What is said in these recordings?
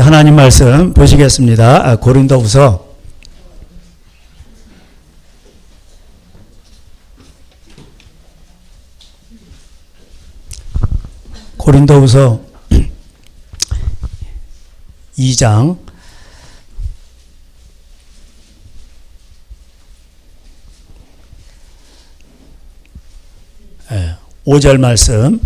오늘 하나님 말씀 보시겠습니다. 고린도후서 2장 5절 말씀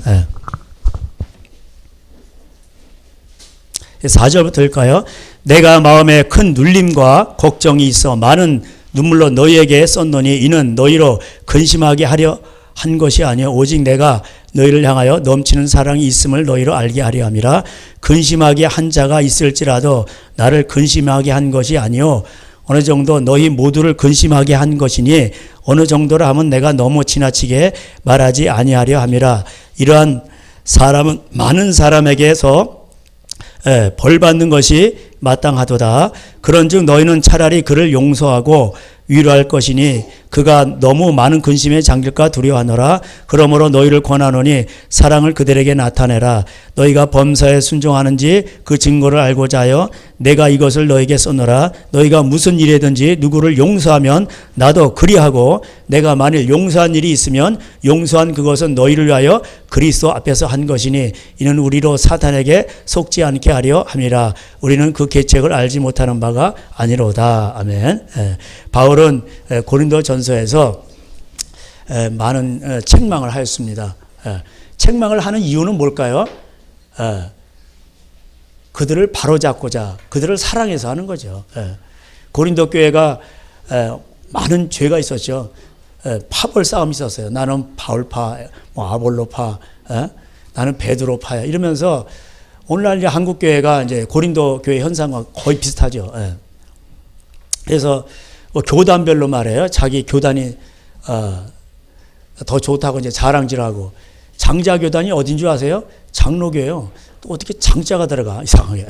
4절부터 읽을까요? 내가 마음에 큰 눌림과 걱정이 있어 많은 눈물로 너희에게 썼노니 이는 너희로 근심하게 하려 한 것이 아니요 오직 내가 너희를 향하여 넘치는 사랑이 있음을 너희로 알게 하려 함이라. 근심하게 한 자가 있을지라도 나를 근심하게 한 것이 아니요 어느 정도 너희 모두를 근심하게 한 것이니 어느 정도라 하면 내가 너무 지나치게 말하지 아니하려 함이라. 이러한 사람은 많은 사람에게서 벌 받는 것이 마땅하도다. 그런즉 너희는 차라리 그를 용서하고 위로할 것이니 그가 너무 많은 근심에 잠길까 두려워하노라. 그러므로 너희를 권하노니 사랑을 그들에게 나타내라. 너희가 범사에 순종하는지 그 증거를 알고자 하여 내가 이것을 너희에게 써노라. 너희가 무슨 일이든지 누구를 용서하면 나도 그리하고 내가 만일 용서한 일이 있으면 용서한 그것은 너희를 위하여 그리스도 앞에서 한 것이니 이는 우리로 사탄에게 속지 않게 하려 함이라. 우리는 그 계책을 알지 못하는 바가 아니로다. 아멘. 바울은 고린도 전서에서 많은 책망을 하였습니다. 책망을 하는 이유는 뭘까요? 그들을 바로잡고자 그들을 사랑해서 하는 거죠. 고린도 교회가 많은 죄가 있었죠. 파벌 싸움이 있었어요. 나는 바울파, 아볼로파, 나는 베드로파야 이러면서 오늘날 이제 한국 교회가 이제 고린도 교회 현상과 거의 비슷하죠. 그래서 교단별로 말해요. 자기 교단이 더 좋다고 이제 자랑질하고 장자 교단이 어딘 줄 아세요? 장로교예요. 또 어떻게 장자가 들어가 이상하게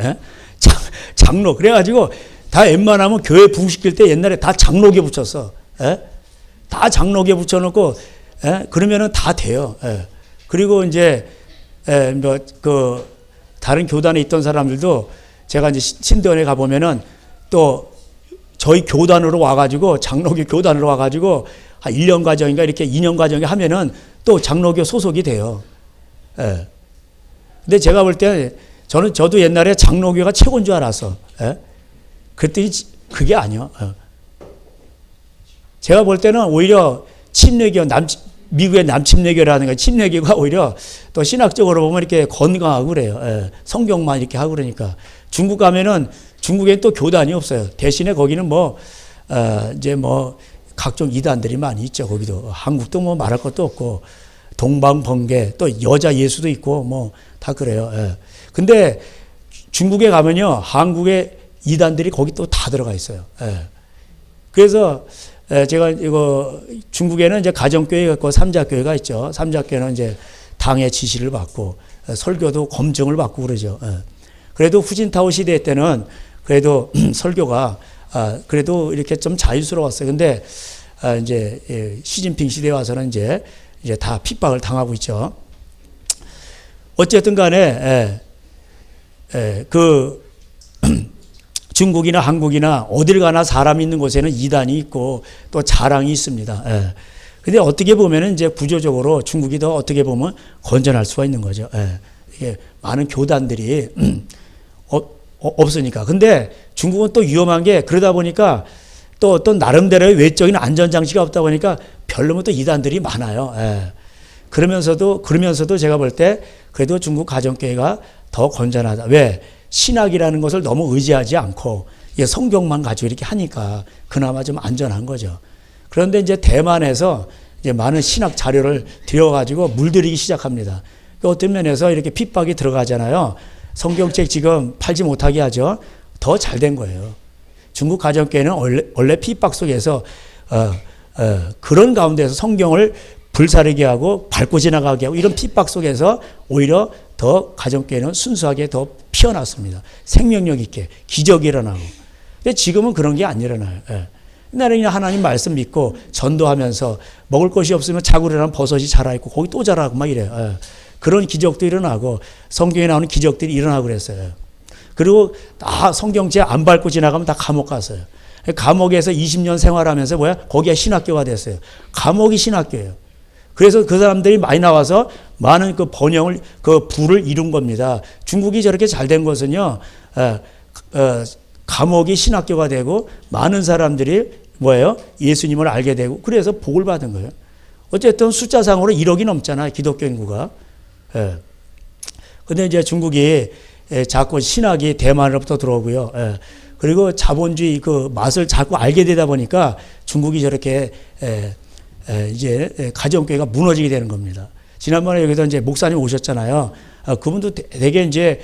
장로 그래가지고 다 웬만하면 교회 부흥시킬 때 옛날에 다 장로교 붙였어. 다 장로교 붙여놓고 그러면은 다 돼요. 그리고 이제 뭐 그 다른 교단에 있던 사람들도 제가 이제 신대원에 가 보면은 또 저희 교단으로 와가지고 장로교 교단으로 와가지고 한 1년 과정인가 이렇게 2년 과정에 하면은 또 장로교 소속이 돼요. 근데 제가 볼 때 저도 옛날에 장로교가 최고인 줄 알았어. 그랬더니 그게 아니요. 제가 볼 때는 오히려 침례교 미국의 남침례교라든가 침례교가 오히려 또 신학적으로 보면 이렇게 건강하고 그래요. 성경만 이렇게 하고 그러니까. 중국 가면은 중국엔 또 교단이 없어요. 대신에 거기는 이제 각종 이단들이 많이 있죠. 거기도. 한국도 말할 것도 없고, 동방번개, 또 여자 예수도 있고, 다 그래요. 근데 중국에 가면요, 한국의 이단들이 거기 또 다 들어가 있어요. 그래서 제가 중국에는 이제 가정교회가 있고 삼자교회가 있죠. 삼자교회는 이제 당의 지시를 받고, 설교도 검증을 받고 그러죠. 그래도 후진타오 시대 때는 그래도 설교가 그래도 이렇게 좀 자유스러웠어요. 근데 이제 시진핑 시대에 와서는 이제 다 핍박을 당하고 있죠. 어쨌든 간에 그 중국이나 한국이나 어딜 가나 사람 있는 곳에는 이단이 있고 또 자랑이 있습니다. 근데 어떻게 보면은 이제 구조적으로 중국이 더 어떻게 보면 건전할 수가 있는 거죠. 이게 많은 교단들이 없으니까. 근데 중국은 또 위험한 게 그러다 보니까 또 어떤 나름대로의 외적인 안전장치가 없다 보니까 별로면 또 이단들이 많아요. 그러면서도 제가 볼 때 그래도 중국 가정교회가 더 건전하다. 왜? 신학이라는 것을 너무 의지하지 않고 성경만 가지고 이렇게 하니까 그나마 좀 안전한 거죠. 그런데 이제 대만에서 이제 많은 신학 자료를 들여가지고 물들이기 시작합니다. 어떤 면에서 이렇게 핍박이 들어가잖아요. 성경책 지금 팔지 못하게 하죠. 더 잘 된 거예요. 중국 가정교회는 원래 핍박 속에서 그런 가운데서 성경을 불사르게 하고 밟고 지나가게 하고 이런 핍박 속에서 오히려 더 가정교회는 순수하게 더 피어났습니다. 생명력 있게 기적이 일어나고. 근데 지금은 그런 게 안 일어나요. 옛날에 그냥 하나님 말씀 믿고 전도하면서 먹을 것이 없으면 자고 일어나면 버섯이 자라있고 거기 또 자라고 막 이래요. 그런 기적도 일어나고 성경에 나오는 기적들이 일어나고 그랬어요. 그리고 다 성경책 안 밟고 지나가면 다 감옥 갔어요. 감옥에서 20년 생활하면서 거기가 신학교가 됐어요. 감옥이 신학교예요. 그래서 그 사람들이 많이 나와서 많은 그 번영을, 그 부를 이룬 겁니다. 중국이 저렇게 잘 된 것은요, 감옥이 신학교가 되고 많은 사람들이 예수님을 알게 되고 그래서 복을 받은 거예요. 어쨌든 숫자상으로 1억이 넘잖아요. 기독교 인구가. 근데 이제 중국이 자꾸 신학이 대만으로부터 들어오고요. 그리고 자본주의 그 맛을 자꾸 알게 되다 보니까 중국이 저렇게 이제 가정교회가 무너지게 되는 겁니다. 지난번에 여기서 이제 목사님 오셨잖아요. 그분도 되게 이제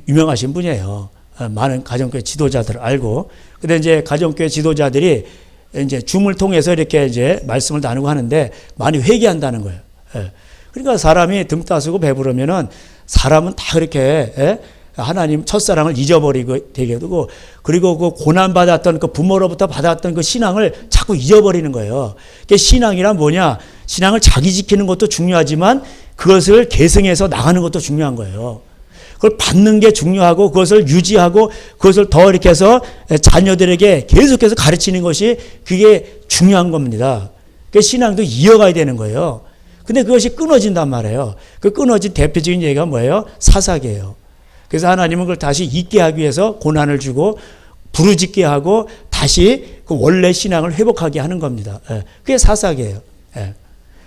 유명하신 분이에요. 많은 가정교회 지도자들을 알고. 근데 이제 가정교회 지도자들이 이제 줌을 통해서 이렇게 이제 말씀을 나누고 하는데 많이 회개한다는 거예요. 그러니까 사람이 등 따스고 배부르면은 사람은 다 그렇게 하나님 첫사랑을 잊어버리게 되고 그리고 그 고난받았던 그 부모로부터 받았던 그 신앙을 자꾸 잊어버리는 거예요. 그러니까 신앙이란 뭐냐? 신앙을 자기 지키는 것도 중요하지만 그것을 계승해서 나가는 것도 중요한 거예요. 그걸 받는 게 중요하고 그것을 유지하고 그것을 더 이렇게 해서 자녀들에게 계속해서 가르치는 것이 그게 중요한 겁니다. 그 신앙도 이어가야 되는 거예요. 근데 그것이 끊어진단 말이에요. 그 끊어진 대표적인 얘기가 뭐예요? 사사기예요. 그래서 하나님은 그걸 다시 잊게 하기 위해서 고난을 주고 부르짖게 하고 다시 그 원래 신앙을 회복하게 하는 겁니다. 그게 사사기예요.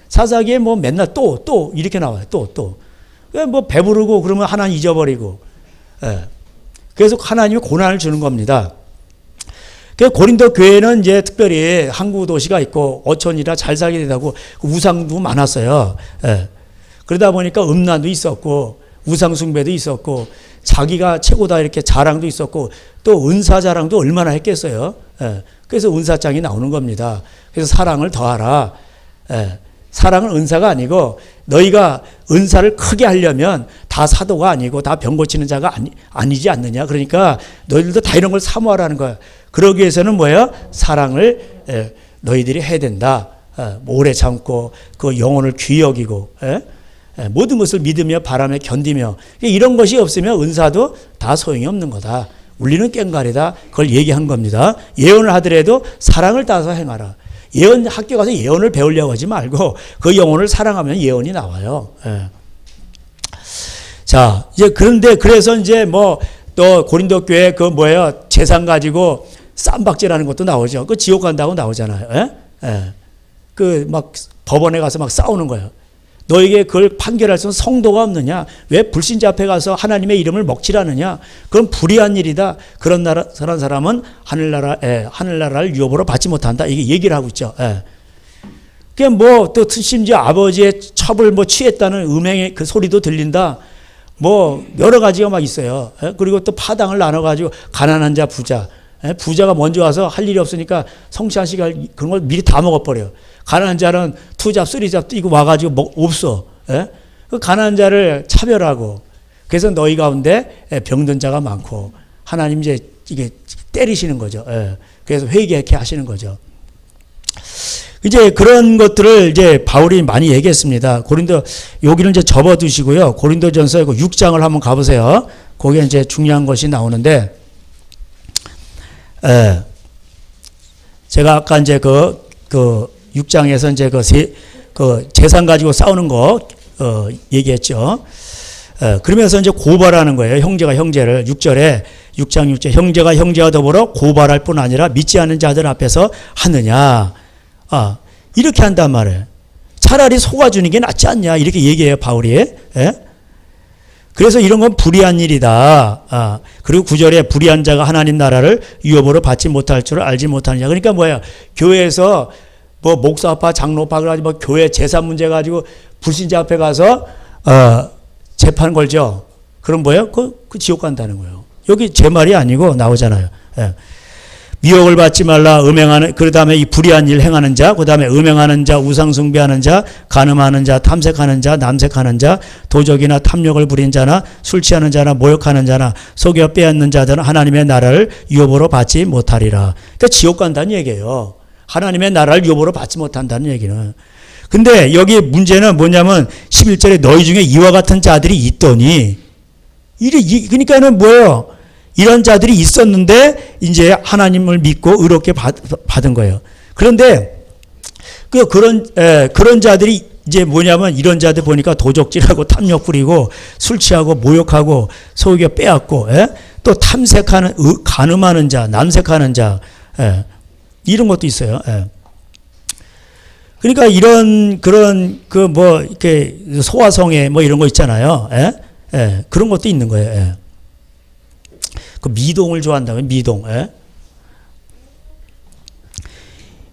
사사기에 뭐 맨날 또 이렇게 나와요. 또. 뭐 배부르고 그러면 하나님 잊어버리고. 그래서 하나님이 고난을 주는 겁니다. 그래서 고린도 교회는 이제 특별히 항구 도시가 있고 어촌이라 잘 살게 되다고 우상도 많았어요. 그러다 보니까 음란도 있었고 우상 숭배도 있었고 자기가 최고다 이렇게 자랑도 있었고 또 은사 자랑도 얼마나 했겠어요. 그래서 은사장이 나오는 겁니다. 그래서 사랑을 더하라. 사랑은 은사가 아니고 너희가 은사를 크게 하려면 다 사도가 아니고 다 병 고치는 자가 아니지 않느냐. 그러니까 너희들도 다 이런 걸 사모하라는 거야. 그러기 위해서는 뭐예요? 사랑을 너희들이 해야 된다. 오래 참고 그 영혼을 귀히 여기고 모든 것을 믿으며 바라며 견디며 이런 것이 없으면 은사도 다 소용이 없는 거다. 울리는 꽹과리다. 그걸 얘기한 겁니다. 예언을 하더라도 사랑을 따서 행하라. 예언 학교 가서 예언을 배우려고 하지 말고 그 영혼을 사랑하면 예언이 나와요. 자, 이제 그런데 그래서 이제 뭐 또 고린도 교회 그 뭐예요? 재산 가지고 쌈박질하는 것도 나오죠. 그 지옥 간다고 나오잖아요. 그 막 법원에 가서 막 싸우는 거예요. 너에게 그걸 판결할 수 있는 성도가 없느냐? 왜 불신자 앞에 가서 하나님의 이름을 먹칠하느냐? 그건 불의한 일이다. 그런 사람은 하늘나라를 유업으로 받지 못한다. 이게 얘기를 하고 있죠. 그게 뭐 또 심지어 아버지의 첩을 뭐 취했다는 음행의 그 소리도 들린다. 뭐 여러 가지가 막 있어요. 그리고 또 파당을 나눠가지고 가난한 자 부자. 부자가 먼저 와서 할 일이 없으니까 성취한 시간 그런 걸 미리 다 먹어버려요. 가난한 자는 투잡, 쓰리잡 뛰고 와가지고 없어. 그 가난한 자를 차별하고 그래서 너희 가운데 병든 자가 많고 하나님 이제 이게 때리시는 거죠. 그래서 회개케 하시는 거죠. 이제 그런 것들을 이제 바울이 많이 얘기했습니다. 고린도 여기는 이제 접어두시고요. 고린도전서 6장을 한번 가보세요. 거기에 이제 중요한 것이 나오는데, 제가 아까 이제 그 6장에서 이제 그 재산 가지고 싸우는 거 얘기했죠. 그러면서 이제 고발하는 거예요. 형제가 형제를 6절에 6장 6절 형제가 형제와 더불어 고발할 뿐 아니라 믿지 않는 자들 앞에서 하느냐. 이렇게 한단 말이에요. 차라리 속아주는 게 낫지 않냐. 이렇게 얘기해요, 바울이. 그래서 이런 건 불의한 일이다. 그리고 9절에 불의한 자가 하나님 나라를 유업으로 받지 못할 줄을 알지 못하느냐. 그러니까 뭐야. 교회에서 뭐 목사파, 장로파, 뭐 교회 재산 문제 가지고 불신자 앞에 가서, 재판 걸죠. 그럼 뭐예요? 그 지옥 간다는 거예요. 여기 제 말이 아니고 나오잖아요. 미혹을 받지 말라. 음행하는, 그 다음에 이 불의한 일 행하는 자, 그 다음에 음행하는 자, 우상숭배하는 자, 간음하는 자, 탐색하는 자, 남색하는 자, 도적이나 탐욕을 부린 자나 술 취하는 자나 모욕하는 자나 속여 빼앗는 자들은 하나님의 나라를 유업으로 받지 못하리라. 그러니까 지옥 간다는 얘기예요. 하나님의 나라를 유업으로 받지 못한다는 얘기는. 근데 여기 문제는 뭐냐면 11절에 너희 중에 이와 같은 자들이 있더니, 그러니까는 뭐예요? 이런 자들이 있었는데 이제 하나님을 믿고 의롭게 받은 거예요. 그런데 그런 자들이 이제 뭐냐면 이런 자들 보니까 도적질하고 탐욕 부리고 술 취하고 모욕하고 소유가 빼앗고 또 탐색하는 간음하는 자, 남색하는 자 이런 것도 있어요. 그러니까 그런 뭐 이렇게 소화성애 뭐 이런 거 있잖아요. 그런 것도 있는 거예요. 그 미동을 좋아한다면 미동.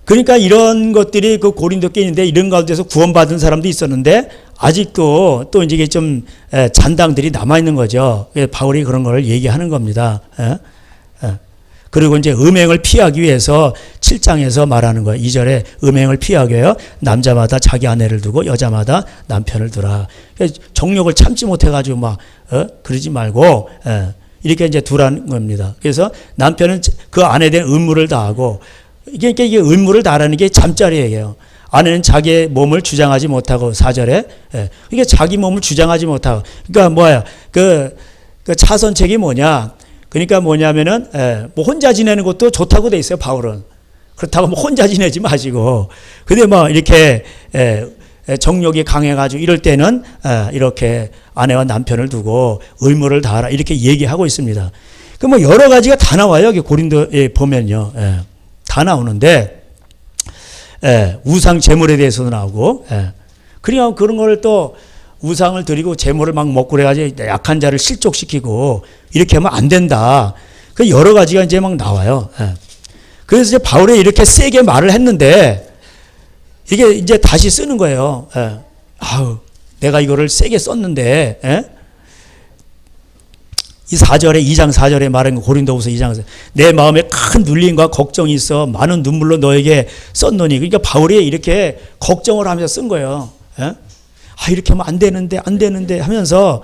그러니까 이런 것들이 그 고린도 교회 있는데 이런 가운데서 구원받은 사람도 있었는데 아직도 또 이제 좀 잔당들이 남아 있는 거죠. 바울이 그런 걸 얘기하는 겁니다. 그리고 이제 음행을 피하기 위해서 7장에서 말하는 거예요. 2절에 음행을 피하기 위해 남자마다 자기 아내를 두고 여자마다 남편을 두라. 정욕을 참지 못해가지고 막 그러지 말고 이렇게 이제 두라는 겁니다. 그래서 남편은 그 아내에 대한 의무를 다하고 이게 의무를 다하는 게 잠자리예요. 아내는 자기의 몸을 주장하지 못하고 4절에 이게 자기 몸을 주장하지 못하고 그러니까 뭐야 그 차선책이 뭐냐 그러니까 뭐냐면은 뭐 혼자 지내는 것도 좋다고 돼 있어요. 바울은 그렇다고 뭐 혼자 지내지 마시고 근데 뭐 이렇게 정욕이 강해가지고 이럴 때는 이렇게 아내와 남편을 두고 의무를 다하라 이렇게 얘기하고 있습니다. 그 뭐 여러 가지가 다 나와요. 여기 고린도에 보면요. 다 나오는데 우상 제물에 대해서도 나오고 그러니까 그런 걸 또 우상을 드리고 제물을 막 먹고 그래가지고 약한 자를 실족시키고 이렇게 하면 안 된다. 그 여러 가지가 이제 막 나와요. 그래서 이제 바울이 이렇게 세게 말을 했는데 이게 이제 다시 쓰는 거예요. 아우 내가 이거를 세게 썼는데 이 4절에 2장 4절에 말한 거 고린도후서 2장에서 내 마음에 큰 눌림과 걱정이 있어 많은 눈물로 너에게 썼노니 그러니까 바울이 이렇게 걱정을 하면서 쓴 거예요. 이렇게 하면 안 되는데 하면서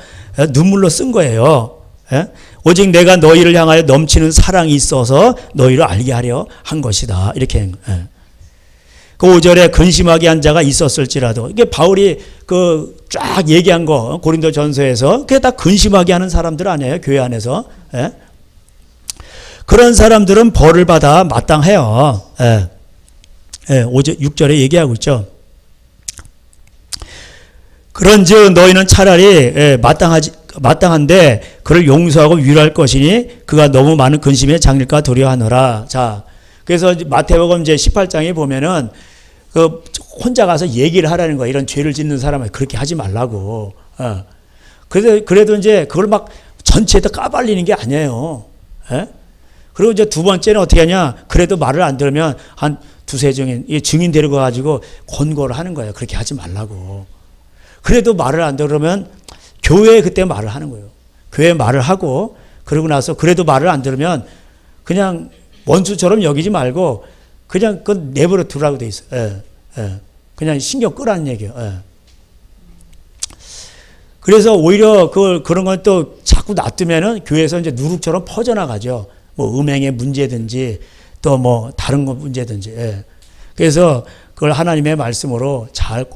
눈물로 쓴 거예요. 오직 내가 너희를 향하여 넘치는 사랑이 있어서 너희를 알게 하려 한 것이다. 이렇게 그 5절에 근심하게 한 자가 있었을지라도 이게 바울이 그 쫙 얘기한 거 고린도 전서에서 그게 다 근심하게 하는 사람들 아니에요. 교회 안에서. 그런 사람들은 벌을 받아 마땅해요. 6절에 얘기하고 있죠. 그런즉 너희는 차라리 마땅한데 그를 용서하고 위로할 것이니 그가 너무 많은 근심에 장릴까 두려워하노라. 자, 그래서 마태복음 이제 18장에 보면은 그 혼자 가서 얘기를 하라는 거야. 이런 죄를 짓는 사람은 그렇게 하지 말라고. 그래도 이제 그걸 막 전체에다 까발리는 게 아니에요. 그리고 이제 두 번째는 어떻게 하냐? 그래도 말을 안 들으면 한 두세 증인 데리고 가지고 권고를 하는 거예요. 그렇게 하지 말라고. 그래도 말을 안 들으면 교회에 그때 말을 하는 거예요. 교회에 말을 하고 그러고 나서 그래도 말을 안 들으면 그냥 원수처럼 여기지 말고 그냥 그건 내버려 두라고 돼 있어요. 그냥 신경 끄라는 얘기예요. 그래서 오히려 그런 건 또 자꾸 놔두면은 교회에서 이제 누룩처럼 퍼져나가죠. 뭐 음행의 문제든지 또 뭐 다른 거 문제든지. 그래서 그걸 하나님의 말씀으로 잘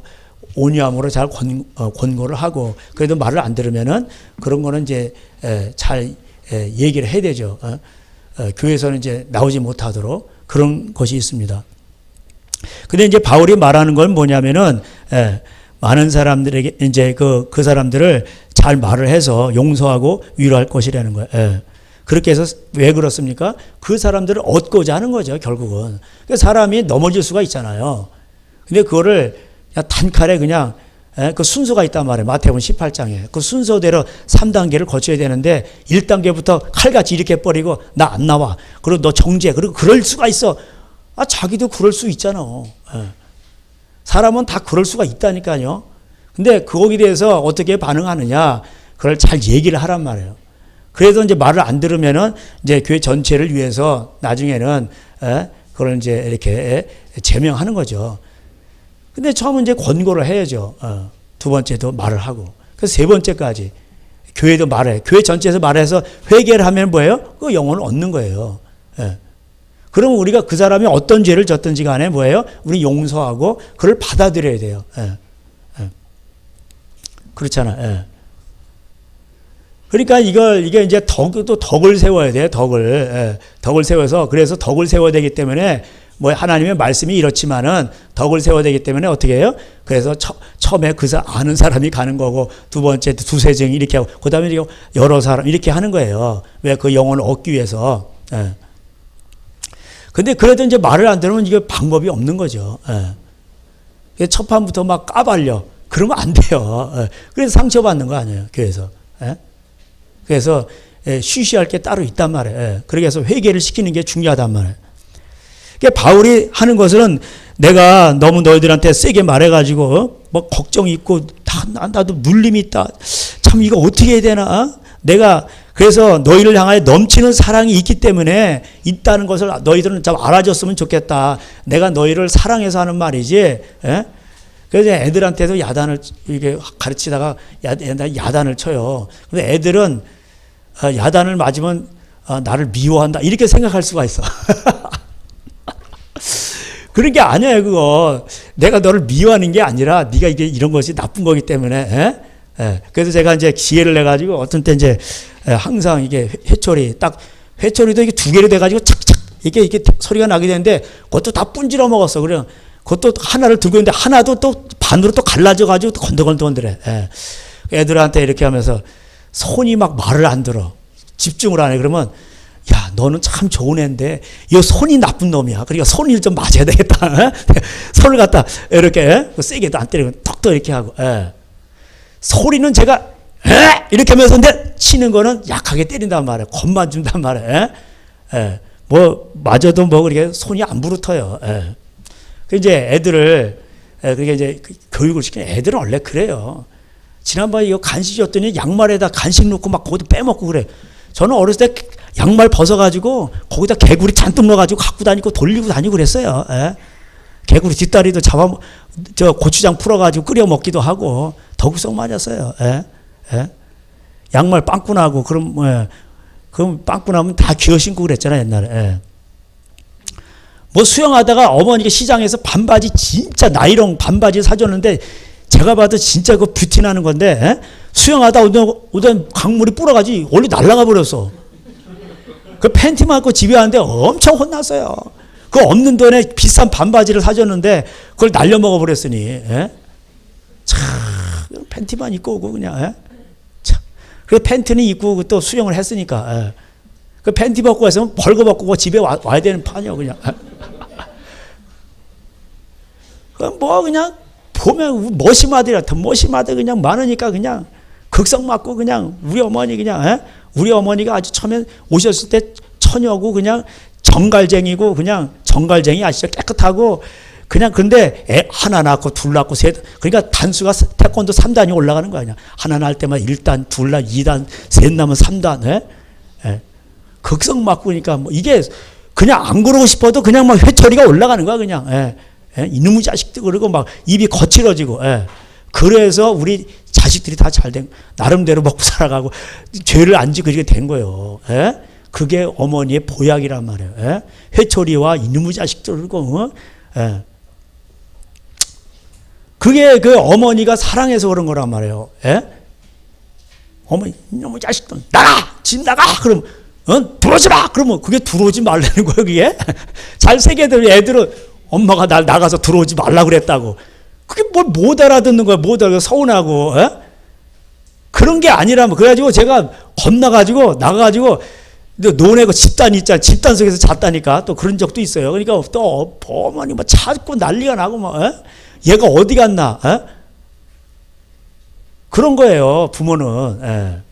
온유함으로 잘 권고를 하고 그래도 말을 안 들으면은 그런 거는 이제 잘 얘기를 해야 되죠. 교회에서는 이제 나오지 못하도록 그런 것이 있습니다. 근데 이제 바울이 말하는 건 뭐냐면은 많은 사람들에게 이제 그 사람들을 잘 말을 해서 용서하고 위로할 것이라는 거예요. 그렇게 해서 왜 그렇습니까? 그 사람들을 얻고자 하는 거죠, 결국은. 그러니까 사람이 넘어질 수가 있잖아요. 근데 그거를 그냥 단칼에 그냥 그 순서가 있단 말이에요. 마태복음 18장에. 그 순서대로 3단계를 거쳐야 되는데 1단계부터 칼같이 이렇게 버리고 나 안 나와. 그리고 너 정죄. 그리고 그럴 수가 있어. 자기도 그럴 수 있잖아. 사람은 다 그럴 수가 있다니까요. 근데 거기에 대해서 어떻게 반응하느냐. 그걸 잘 얘기를 하란 말이에요. 그래서 이제 말을 안 들으면은 이제 교회 전체를 위해서 나중에는 그걸 이제 이렇게 제명하는 거죠. 근데 처음은 이제 권고를 해야죠. 두 번째도 말을 하고. 그래서 세 번째까지 교회도 말해. 교회 전체에서 말해서 회개를 하면 뭐예요? 그 영혼을 얻는 거예요. 그러면 우리가 그 사람이 어떤 죄를 졌든지 간에 뭐예요? 우리 용서하고 그걸 받아들여야 돼요. 그렇잖아. 그러니까 이게 이제 덕을 세워야 돼요. 덕을. 예, 덕을 세워서, 그래서 덕을 세워야 되기 때문에 뭐 하나님의 말씀이 이렇지만은 덕을 세워야 되기 때문에 어떻게 해요? 그래서 처음에 아는 사람이 가는 거고, 두 번째 두세 정 이렇게 하고, 그 다음에 여러 사람 이렇게 하는 거예요. 왜? 그 영혼을 얻기 위해서. 예. 근데 그래도 이제 말을 안 들으면 이게 방법이 없는 거죠. 예. 첫 판부터 막 까발려. 그러면 안 돼요. 예. 그래서 상처받는 거 아니에요. 교회에서. 예. 그래서 쉬쉬할 게 따로 있단 말이에요. 예. 그래서 회개를 시키는 게 중요하단 말이에요. 그러니까 바울이 하는 것은 내가 너무 너희들한테 세게 말해가지고 뭐 걱정이 있고 나도 눌림이 있다. 참 이거 어떻게 해야 되나? 내가 그래서 너희를 향하여 넘치는 사랑이 있기 때문에 있다는 것을 너희들은 좀 알아줬으면 좋겠다. 내가 너희를 사랑해서 하는 말이지. 예? 그래서 애들한테도 야단을 이렇게 가르치다가 야단을 쳐요. 근데 애들은 야단을 맞으면 나를 미워한다 이렇게 생각할 수가 있어. 그런 게 아니에요, 그거. 내가 너를 미워하는 게 아니라 네가 이게 이런 것이 나쁜 거기 때문에. 에? 에. 그래서 제가 이제 기회를 내 가지고 어떤 때 이제 항상 이게 회초리도 이게 두 개로 돼 가지고 착착 이게 소리가 나게 되는데 그것도 다 분질러 먹었어. 그래. 그것도 하나를 들고 있는데 하나도 또 반으로 또 갈라져 가지고 건들건들해. 에. 애들한테 이렇게 하면서 손이 막 말을 안 들어. 집중을 안 해. 그러면 야, 너는 참 좋은 애인데, 이 손이 나쁜 놈이야. 그러니까 손을 좀 맞아야 되겠다. 손을 갖다, 이렇게, 세게도 안 때리고, 턱도 이렇게 하고, 소리는 제가, 이렇게 하면서, 근데 치는 거는 약하게 때린단 말이에요. 겁만 준단 말이에요. 뭐, 맞아도 뭐, 그렇게 손이 안 부르터요. 그 이제 애들을, 그게 이제 교육을 시키는 애들은 원래 그래요. 지난번에 이거 간식 줬더니 양말에다 간식 넣고 막 거기다 빼먹고 그래. 저는 어렸을 때 양말 벗어가지고 거기다 개구리 잔뜩 넣어가지고 갖고 다니고 돌리고 다니고 그랬어요. 예? 개구리 뒷다리도 고추장 풀어가지고 끓여 먹기도 하고 덕구성 맞았어요. 예? 예? 양말 빵꾸 나고 그럼 빵꾸 나면 다 기어 신고 그랬잖아요 옛날에. 예. 뭐 수영하다가 어머니가 시장에서 반바지 진짜 나이롱 반바지 사줬는데 제가 봐도 진짜 그 뷰티 나는 건데 에? 수영하다 오던 강물이 불어가지고 원래 날아가 버렸어. 그 팬티만 입고 집에 왔는데 엄청 혼났어요. 그 없는 돈에 비싼 반바지를 사줬는데 그걸 날려먹어 버렸으니 에? 참 팬티만 입고 오고 그냥 에? 참. 그 팬티는 입고 또 수영을 했으니까 에? 그 팬티 벗고 왔으면 벌거벗고 집에 와야 되는 판이요 그냥. 뭐 그냥 보면 머심 아들이라 머심 아들 그냥 많으니까 그냥 극성 맞고 그냥 우리 어머니 그냥 우리 어머니가 아주 처음에 오셨을 때 처녀고 그냥 정갈쟁이고 그냥 정갈쟁이 아시죠? 깨끗하고 그냥 근데 애 하나 낳고 둘 낳고 셋 그러니까 단수가 태권도 3단이 올라가는 거 아니야. 하나 낳을 때만 1단, 둘 낳 2단, 셋 낳으면 3단. 극성 맞고 그러니까 뭐 이게 그냥 안 그러고 싶어도 그냥 막 회초리가 올라가는 거야 그냥. 이놈의 자식들 그러고 막 입이 거칠어지고 그래서 우리 자식들이 다 잘된 나름대로 먹고 살아가고 죄를 안 지게 된 거예요. 그게 어머니의 보약이란 말이에요. 회초리와 이놈의 자식들 그러고 그게 그 어머니가 사랑해서 그런 거란 말이에요. 어머니 이놈의 자식들 나가 집 나가 그럼 들어오지 마 그러면 그게 들어오지 말라는 거예요. 그게 잘 새겨들 애들은 엄마가 날 나가서 들어오지 말라 그랬다고. 그게 뭘 못 알아듣는 거야. 못 알아 서운하고. 그런 게 아니라면 그래가지고 제가 겁나가지고 나가가지고 노네고 집단 있잖아. 집단 속에서 잤다니까 또 그런 적도 있어요. 그러니까 또 어머니 뭐 찾고 난리가 나고 뭐 얘가 어디 갔나? 그런 거예요. 부모는.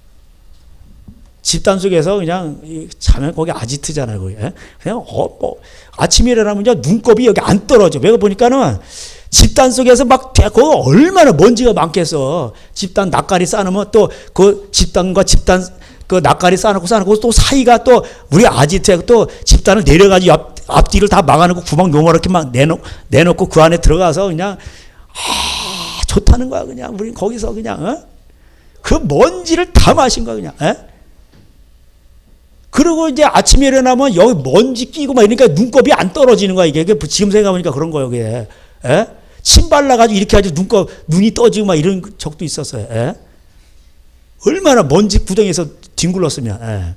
집단 속에서 그냥 자면 거기 아지트잖아요. 거기. 그냥 뭐 아침에 일어나면 눈곱이 여기 안 떨어져. 내가 보니까는 집단 속에서 막 거기 얼마나 먼지가 많겠어. 집단 낯가리 쌓아놓으면 또 그 집단과 집단 그 낯가리 쌓아놓고 또 사이가 또 우리 아지트에 또 집단을 내려가지고 앞뒤를 다 막아놓고 구멍 요만하게 막 내놓고 그 안에 들어가서 그냥 좋다는 거야. 그냥 우리 거기서 그냥 그 먼지를 다 마신 거야 그냥. 그리고 이제 아침에 일어나면 여기 먼지 끼고 막 이러니까 눈곱이 안 떨어지는 거야, 이게. 지금 생각해보니까 그런 거예요, 이게. 침 발라가지고 이렇게 아주 눈이 떠지고 막 이런 적도 있었어요. 얼마나 먼지 구덩이에서 뒹굴렀으면. 예.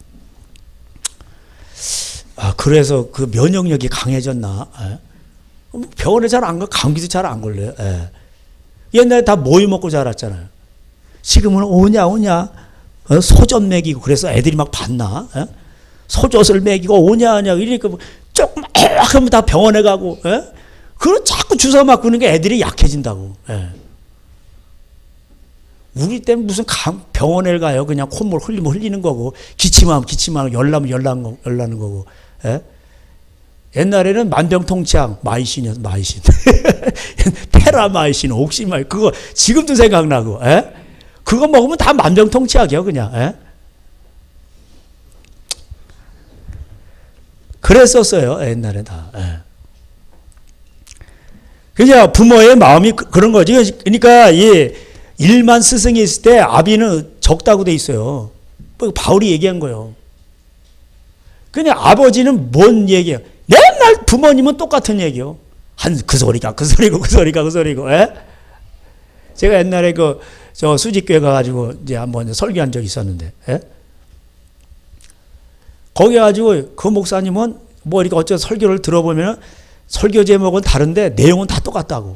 그래서 그 면역력이 강해졌나? 예. 병원에 잘 안 가, 감기도 잘 안 걸려요. 예. 옛날에 다 모유 먹고 자랐잖아요. 지금은 오냐 소젖 먹이고 그래서 애들이 막 봤나? 예? 소젖을 먹이고 오냐 이러니까 조금 하면 다 병원에 가고. 예? 그걸 자꾸 주사 맞고 그러는 게 애들이 약해진다고. 예. 우리 때는 무슨 병원에 가요. 그냥 콧물 흘리면 흘리는 거고, 기침하면 열나면 열나는 거고. 예? 옛날에는 만병통치약 마이신이었어. 마이신. 테라마이신, 옥시마이 그거 지금도 생각나고. 예? 그거 먹으면 다 만병통치약이요, 그냥. 예? 그랬었어요, 옛날에 다. 예. 그냥 부모의 마음이 그런 거지. 그러니까 이 일만 스승이 있을 때 아비는 적다고 돼 있어요. 바울이 얘기한 거예요. 그냥 아버지는 뭔 얘기예요? 맨날 부모님은 똑같은 얘기요. 그 소리가 그 소리고. 예? 제가 옛날에 저 수직교회 가가지고 이제 한번 설교한 적이 있었는데, 예? 거기 가지고 그 목사님은 뭐 이렇게 어쩌 설교를 들어보면 설교 제목은 다른데 내용은 다 똑같다고.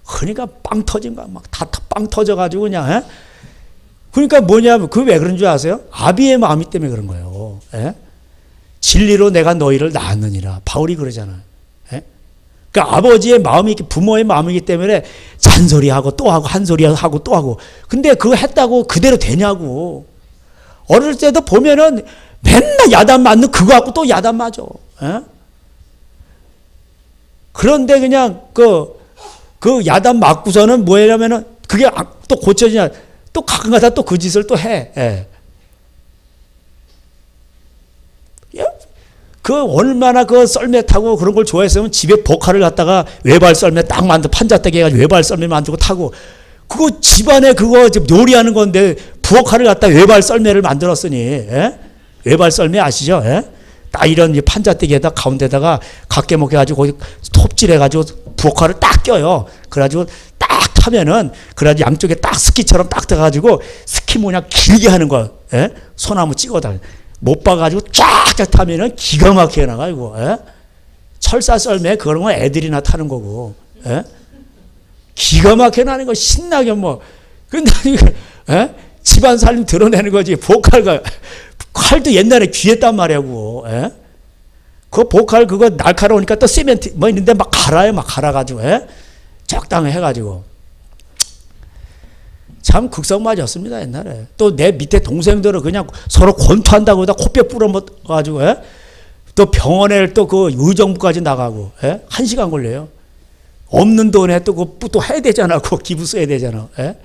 그러니까 빵 터진 거야. 막 다 빵 터져가지고 그냥. 예? 그러니까 뭐냐면 그 왜 그런 줄 아세요? 아비의 마음이 때문에 그런 거예요. 예? 진리로 내가 너희를 낳았느니라. 바울이 그러잖아요. 예? 그러니까 아버지의 마음이 부모의 마음이기 때문에 잔소리하고 또 하고 한 소리 하고 또 하고. 근데 그거 했다고 그대로 되냐고. 어릴 때도 보면은 맨날 야단 맞는 그거 갖고 또 야단 맞아. 예? 그런데 그냥 그 야단 맞고서는 뭐냐면은 그게 또 고쳐지냐. 또 가끔가다 또 그 짓을 또 해. 예. 그 얼마나 그 썰매 타고 그런 걸 좋아했으면 집에 복화를 갖다가 외발 썰매 딱 판자떼기 해가지고 외발 썰매 만들고 타고 그거 집안에 그거 요리하는 건데 부엌화를 갖다 외발 썰매를 만들었으니. 예? 외발 썰매 아시죠? 예? 딱 이런 판자떼기에다 가운데다가 각게 먹여가지고 거기 톱질해가지고 부엌화를 딱 껴요. 그래가지고 딱 타면은 그래가지고 양쪽에 딱 스키처럼 딱 돼가지고 스키 모양 길게 하는 거. 예? 소나무 찍어다. 못 봐가지고 쫙쫙 타면은 기가 막히게 나가지고. 예? 철사 썰매 그런 건 애들이나 타는 거고. 예? 기가 막히게 나는 거 신나게 뭐. 근데 예? 집안 살림 드러내는 거지. 보컬가 칼도 옛날에 귀했단 말이야고. 예? 그 보컬 그거 날카로우니까 또 시멘트 뭐 있는데 막 갈아요. 막 갈아가지고. 예? 적당히 해가지고. 참 극성 맞았습니다 옛날에. 또 내 밑에 동생들은 그냥 서로 권투한다고 다 코뼈 부러가지고. 예? 또 병원에 또 그 의정부까지 나가고. 예? 1시간 걸려요. 없는 돈에 또 해야 되잖아. 그 기부 써야 되잖아. 예?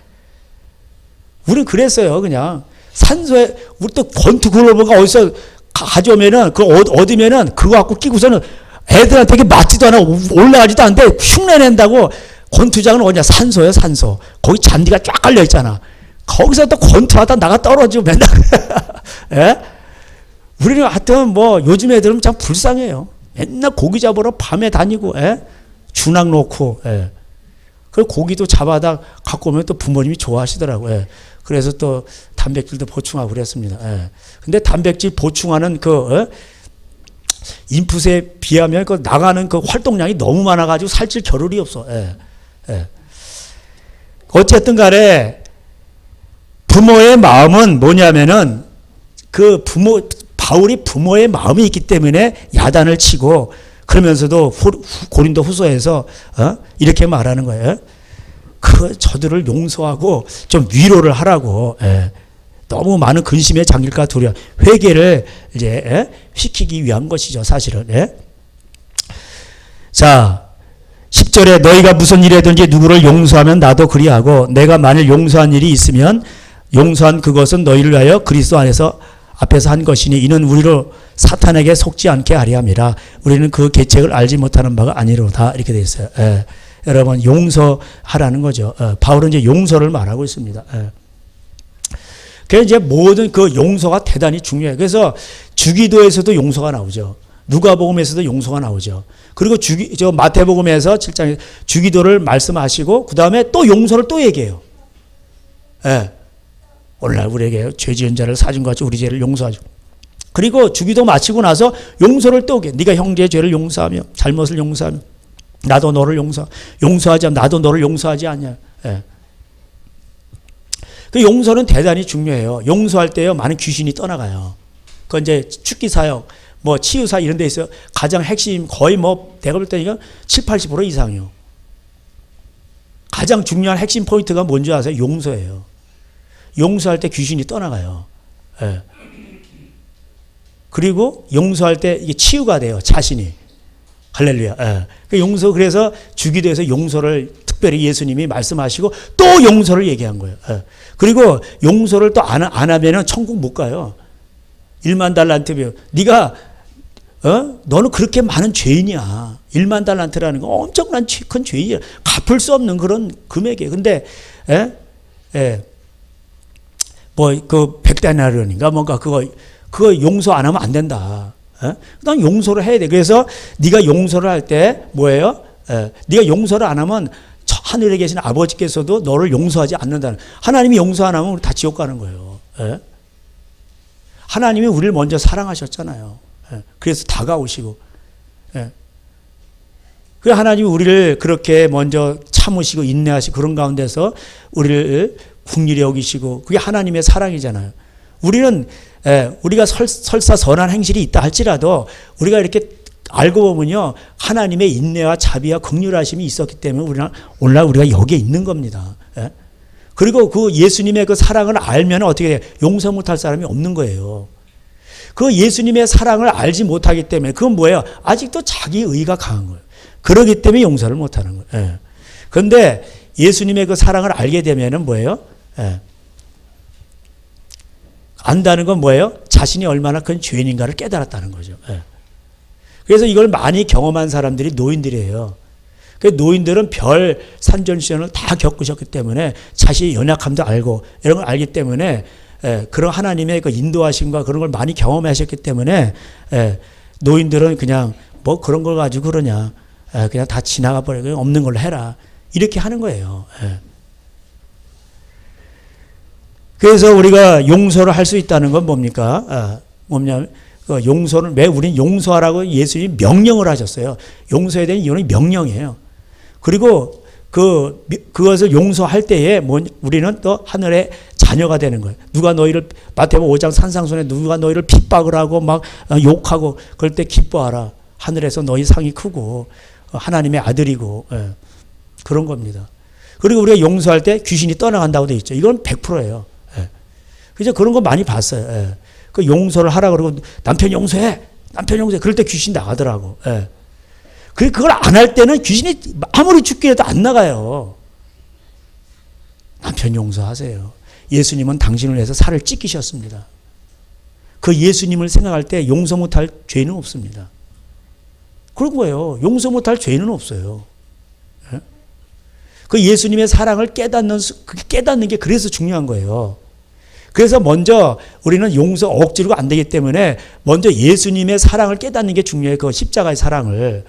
우린 그랬어요. 그냥 산소에 우리 또 권투 글러브가 어디서 가져오면은 그 얻으면은 그거 갖고 끼고서는 애들한테 맞지도 않아 올라가지도 않는데 흉내낸다고. 권투장은 어디냐? 산소예요, 산소. 거기 잔디가 쫙 깔려 있잖아. 거기서 또 권투하다 나가 떨어지고 맨날. 예? 우리는 하여튼 뭐 요즘 애들은 참 불쌍해요. 맨날 고기 잡으러 밤에 다니고. 예? 주낙 놓고. 예. 그 고기도 잡아다 갖고 오면 또 부모님이 좋아하시더라고요. 예. 그래서 또 단백질도 보충하고 그랬습니다. 예. 근데 단백질 보충하는 인풋에 비하면 그 나가는 그 활동량이 너무 많아가지고 살찔 겨를이 없어. 예. 예. 어쨌든 간에 부모의 마음은 뭐냐면은 바울이 부모의 마음이 있기 때문에 야단을 치고 그러면서도 고린도 후서에서 이렇게 말하는 거예요. 저들을 용서하고 좀 위로를 하라고. 예. 너무 많은 근심에 잠길까 두려워. 회개를 이제 시키기 위한 것이죠, 사실은. 예. 자, 10절에 너희가 무슨 일이든지 누구를 용서하면 나도 그리하고 내가 만일 용서한 일이 있으면 용서한 그것은 너희를 위하여 그리스도 안에서 앞에서 한 것이니 이는 우리로 사탄에게 속지 않게 하려 함이라. 우리는 그 계책을 알지 못하는 바가 아니로다. 이렇게 되어 있어요. 예. 여러분 용서하라는 거죠. 바울은 이제 용서를 말하고 있습니다. 예. 그래서 이제 모든 그 용서가 대단히 중요해요. 그래서 주기도에서도 용서가 나오죠. 누가복음에서도 용서가 나오죠. 그리고 마태복음에서 7장에 주기도를 말씀하시고 그 다음에 또 용서를 또 얘기해요. 예. 오늘날 우리에게 죄 지은 자를 사준 것 같이 우리 죄를 용서하죠. 그리고 주기도 마치고 나서 용서를 또 오게. 네가 형제의 죄를 용서하며 잘못을 용서하며 나도 너를 용서하지 않으면 나도 너를 용서하지 않냐. 예. 그 용서는 대단히 중요해요. 용서할 때요 많은 귀신이 떠나가요. 그 이제 축기 사역, 뭐 치유사 이런 데 있어요. 가장 핵심 거의 뭐 내가 볼 때니까 70-80% 이상이요. 가장 중요한 핵심 포인트가 뭔지 아세요? 용서예요. 용서할 때 귀신이 떠나가요. 예. 그리고 용서할 때 이게 치유가 돼요. 자신이. 할렐루야. 예. 그 용서 그래서 주기도에서 용서를 특별히 예수님이 말씀하시고 또 용서를 얘기한 거예요. 예. 그리고 용서를 또 안 하면은 천국 못 가요. 1만 달란트 네가 너는 그렇게 많은 죄인이야. 1만 달란트라는 거 엄청난 큰 죄인이야. 갚을 수 없는 그런 금액이에요. 근데 뭐그 100데나리온인가 뭔가 그거 용서 안 하면 안 된다. 난 용서를 해야 돼. 그래서 네가 용서를 할 때 뭐예요? 네가 용서를 안 하면 하늘에 계신 아버지께서도 너를 용서하지 않는다는. 하나님이 용서 안 하면 우리 다 지옥 가는 거예요. 하나님이 우리를 먼저 사랑하셨잖아요. 그래서 다가오시고. 그 하나님이 우리를 그렇게 먼저 참으시고 인내하시고 그런 가운데서 우리를 긍휼히 여기시고 그게 하나님의 사랑이잖아요. 우리는 우리가 설사 선한 행실이 있다 할지라도 우리가 이렇게 알고 보면요 하나님의 인내와 자비와 긍휼하심이 있었기 때문에 오늘날 우리가 여기에 있는 겁니다. 그리고 그 예수님의 그 사랑을 알면 어떻게 돼요? 용서 못할 사람이 없는 거예요. 그 예수님의 사랑을 알지 못하기 때문에 그건 뭐예요? 아직도 자기 의가 강한 거예요. 그러기 때문에 용서를 못하는 거예요. 그런데 예수님의 그 사랑을 알게 되면은 뭐예요? 안다는 건 뭐예요? 자신이 얼마나 큰 죄인인가를 깨달았다는 거죠. 그래서 이걸 많이 경험한 사람들이 노인들이에요. 그 노인들은 별 산전수전을 다 겪으셨기 때문에 자신의 연약함도 알고 이런 걸 알기 때문에 그런 하나님의 그 인도하심과 그런 걸 많이 경험하셨기 때문에 노인들은 그냥 뭐 그런 걸 가지고 그러냐. 그냥 다 지나가 버리고 없는 걸로 해라. 이렇게 하는 거예요. 그래서 우리가 용서를 할 수 있다는 건 뭡니까? 뭐냐면 용서는 왜 우리는 용서하라고 예수님이 명령을 하셨어요. 용서에 대한 이유는 명령이에요. 그리고 그것을 용서할 때에 우리는 또 하늘의 자녀가 되는 거예요. 누가 너희를 마태복음 5장 산상순에 누가 너희를 핍박을 하고 막 욕하고 그럴 때 기뻐하라. 하늘에서 너희 상이 크고 하나님의 아들이고 그런 겁니다. 그리고 우리가 용서할 때 귀신이 떠나간다고 돼 있죠. 이건 100%예요. 그래서 그런 거 많이 봤어요. 그 용서를 하라 그러고 남편 용서해. 그럴 때 귀신 나가더라고. 그걸 안 할 때는 귀신이 아무리 죽게 해도 안 나가요. 남편 용서하세요. 예수님은 당신을 위해서 살을 찢기셨습니다. 그 예수님을 생각할 때 용서 못할 죄는 없습니다. 그런 거예요. 용서 못할 죄는 없어요. 그 예수님의 사랑을 깨닫는 게 그래서 중요한 거예요. 그래서 먼저 우리는 용서 억지로가 안 되기 때문에 먼저 예수님의 사랑을 깨닫는 게 중요해요. 그 십자가의 사랑을.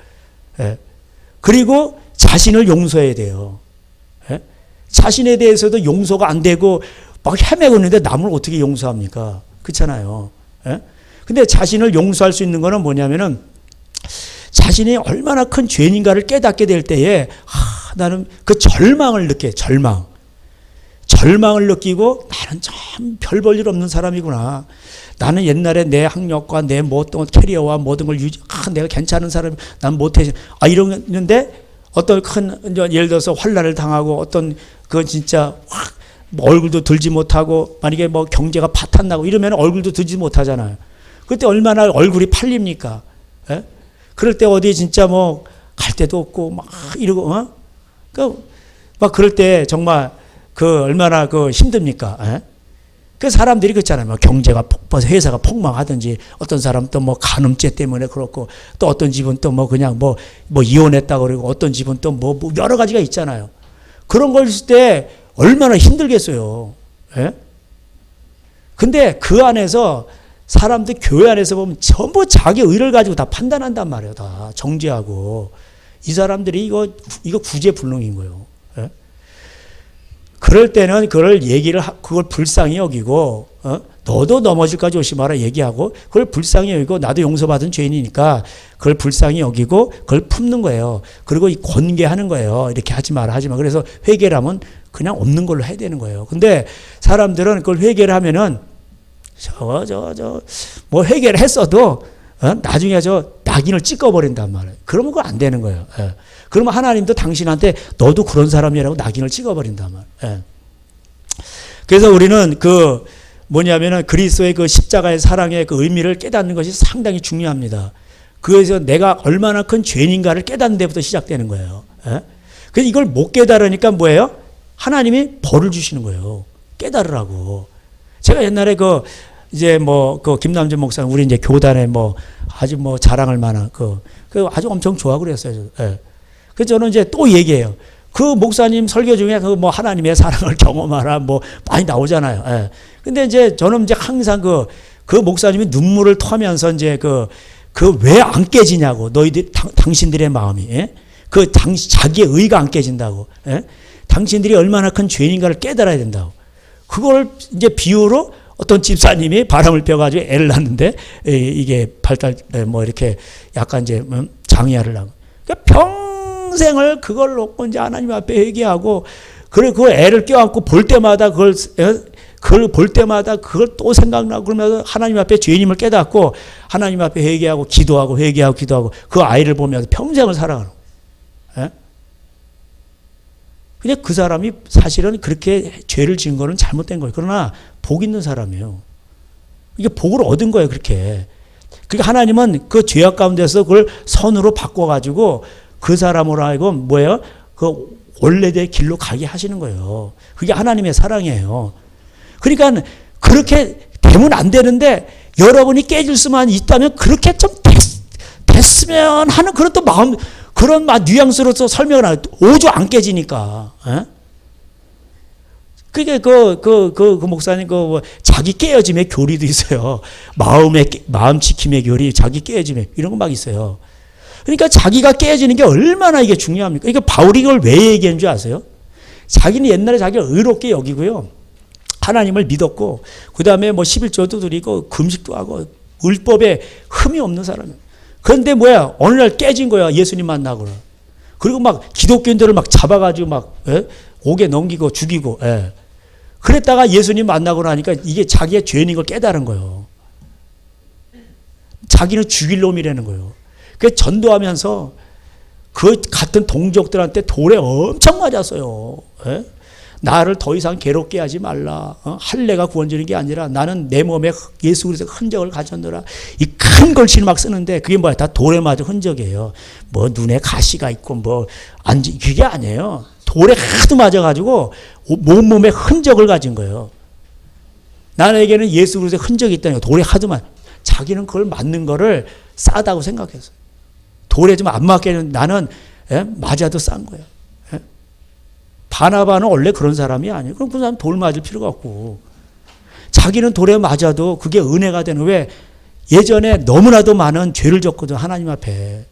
그리고 자신을 용서해야 돼요. 자신에 대해서도 용서가 안 되고 막 헤매고 있는데 남을 어떻게 용서합니까? 그렇잖아요. 근데 자신을 용서할 수 있는 거는 뭐냐면은 자신이 얼마나 큰 죄인인가를 깨닫게 될 때에 나는 그 절망을 느껴요. 절망을 느끼고 나는 참 별 볼 일 없는 사람이구나. 나는 옛날에 내 학력과 내 어떤 캐리어와 모든 걸 내가 괜찮은 사람이 난 못해. 이러는데 어떤 큰 예를 들어서 환난을 당하고 어떤 그 진짜 뭐 얼굴도 들지 못하고 만약에 뭐 경제가 파탄나고 이러면 얼굴도 들지 못하잖아요. 그때 얼마나 얼굴이 팔립니까? 그럴 때 어디 진짜 뭐 갈 데도 없고 막 이러고 막 그럴 때 정말 얼마나 힘듭니까? 그 사람들이 그렇잖아요. 뭐 경제가 회사가 폭망하든지 어떤 사람 또 뭐 간음죄 때문에 그렇고 또 어떤 집은 또 뭐 그냥 뭐 이혼했다고 그러고 어떤 집은 또 뭐 여러 가지가 있잖아요. 그런 걸 있을 때 얼마나 힘들겠어요. 근데 그 안에서 사람들 교회 안에서 보면 전부 자기 의를 가지고 다 판단한단 말이에요. 다 정죄하고 이 사람들이 이거 구제불능인 거예요. 그럴 때는 그걸 불쌍히 여기고, 너도 넘어질까 조심하라 얘기하고, 그걸 불쌍히 여기고, 나도 용서받은 죄인이니까 그걸 불쌍히 여기고, 그걸 품는 거예요. 그리고 권계하는 거예요. 이렇게 하지 마라, 하지 마. 그래서 회개를 하면 그냥 없는 걸로 해야 되는 거예요. 근데 사람들은 그걸 회개를 하면은, 뭐 회개를 했어도, 나중에 낙인을 찍어버린단 말이에요. 그러면 그거 안 되는 거예요. 예. 그러면 하나님도 당신한테 너도 그런 사람이라고 낙인을 찍어버린단 말이에요. 예. 그래서 우리는 뭐냐면은 그리스도의 그 십자가의 사랑의 그 의미를 깨닫는 것이 상당히 중요합니다. 그래서 내가 얼마나 큰 죄인인가를 깨닫는 데부터 시작되는 거예요. 예? 그래서 이걸 못 깨달으니까 뭐예요? 하나님이 벌을 주시는 거예요. 깨달으라고. 제가 옛날에 이제 김남준 목사님 우리 이제 교단에 아주 자랑할 만한 아주 엄청 좋아하고 그랬어요. 예. 그래서 저는 이제 또 얘기해요. 그 목사님 설교 중에 하나님의 사랑을 경험하라 많이 나오잖아요. 예. 근데 이제 저는 이제 항상 그 목사님이 눈물을 토하면서 이제 왜 안 깨지냐고 당신들의 마음이, 예? 자기의 의가 안 깨진다고, 예? 당신들이 얼마나 큰 죄인인가를 깨달아야 된다고. 그걸 이제 비유로 어떤 집사님이 바람을 펴가지고 애를 낳는데 이게 이렇게 약간 이제 장애를 하고. 그러니까 평생을 그걸 놓고 이제 하나님 앞에 회개하고 그리고 그 애를 껴안고 볼 때마다 그걸 볼 때마다 그걸 또 생각나고 그러면서 하나님 앞에 죄인임을 깨닫고 하나님 앞에 회개하고 기도하고 회개하고 기도하고 그 아이를 보면서 평생을 살아가는 거예요. 근데 그 사람이 사실은 그렇게 죄를 지은 거는 잘못된 거예요. 그러나 복 있는 사람이에요. 이게 복을 얻은 거예요. 그렇게. 그러니까 하나님은 그 죄악 가운데서 그걸 선으로 바꿔가지고 그 사람으로 하여금 그 원래대의 길로 가게 하시는 거예요. 그게 하나님의 사랑이에요. 그러니까 그렇게 되면 안 되는데 여러분이 깨질 수만 있다면 그렇게 좀 됐으면 하는 그런 또 마음, 그런 뉘앙스로서 설명을 하고 오죽 안 깨지니까. 그게 그 목사님 자기 깨어짐의 교리도 있어요. 마음 지킴의 교리, 자기 깨어짐의 이런 거 막 있어요. 그러니까 자기가 깨어지는 게 얼마나 이게 중요합니까? 그러니까 바울이 이걸 왜 얘기한 줄 아세요? 자기는 옛날에 자기를 의롭게 여기고요. 하나님을 믿었고, 그 다음에 11조도 드리고, 금식도 하고, 율법에 흠이 없는 사람이에요. 그런데 어느 날 깨진 거야. 예수님 만나고. 그리고 기독교인들을 잡아가지고 옥에 넘기고 죽이고, 예. 그랬다가 예수님 만나고 나니까 이게 자기의 죄인인 걸 깨달은 거예요. 자기는 죽일 놈이라는 거예요. 그래서 전도하면서 그 같은 동족들한테 돌에 엄청 맞았어요. 예? 나를 더 이상 괴롭게 하지 말라. 할례가 구원주는 게 아니라 나는 내 몸에 예수 그리스도의 흔적을 가졌노라. 이 큰 글씨를 막 쓰는데 그게 다 돌에 맞은 흔적이에요. 눈에 가시가 있고 그게 아니에요. 돌에 하도 맞아가지고 몸에 흔적을 가진 거예요. 나에게는 예수 그리스도의 흔적이 있다는 거예요. 돌에 하도 자기는 그걸 맞는 거를 싸다고 생각했어요. 돌에 좀 안 맞게는 나는 맞아도 싼 거예요. 바나바는 원래 그런 사람이 아니에요. 그럼 그 사람 돌 맞을 필요가 없고. 자기는 돌에 맞아도 그게 은혜가 되는 왜 예전에 너무나도 많은 죄를 졌거든 하나님 앞에.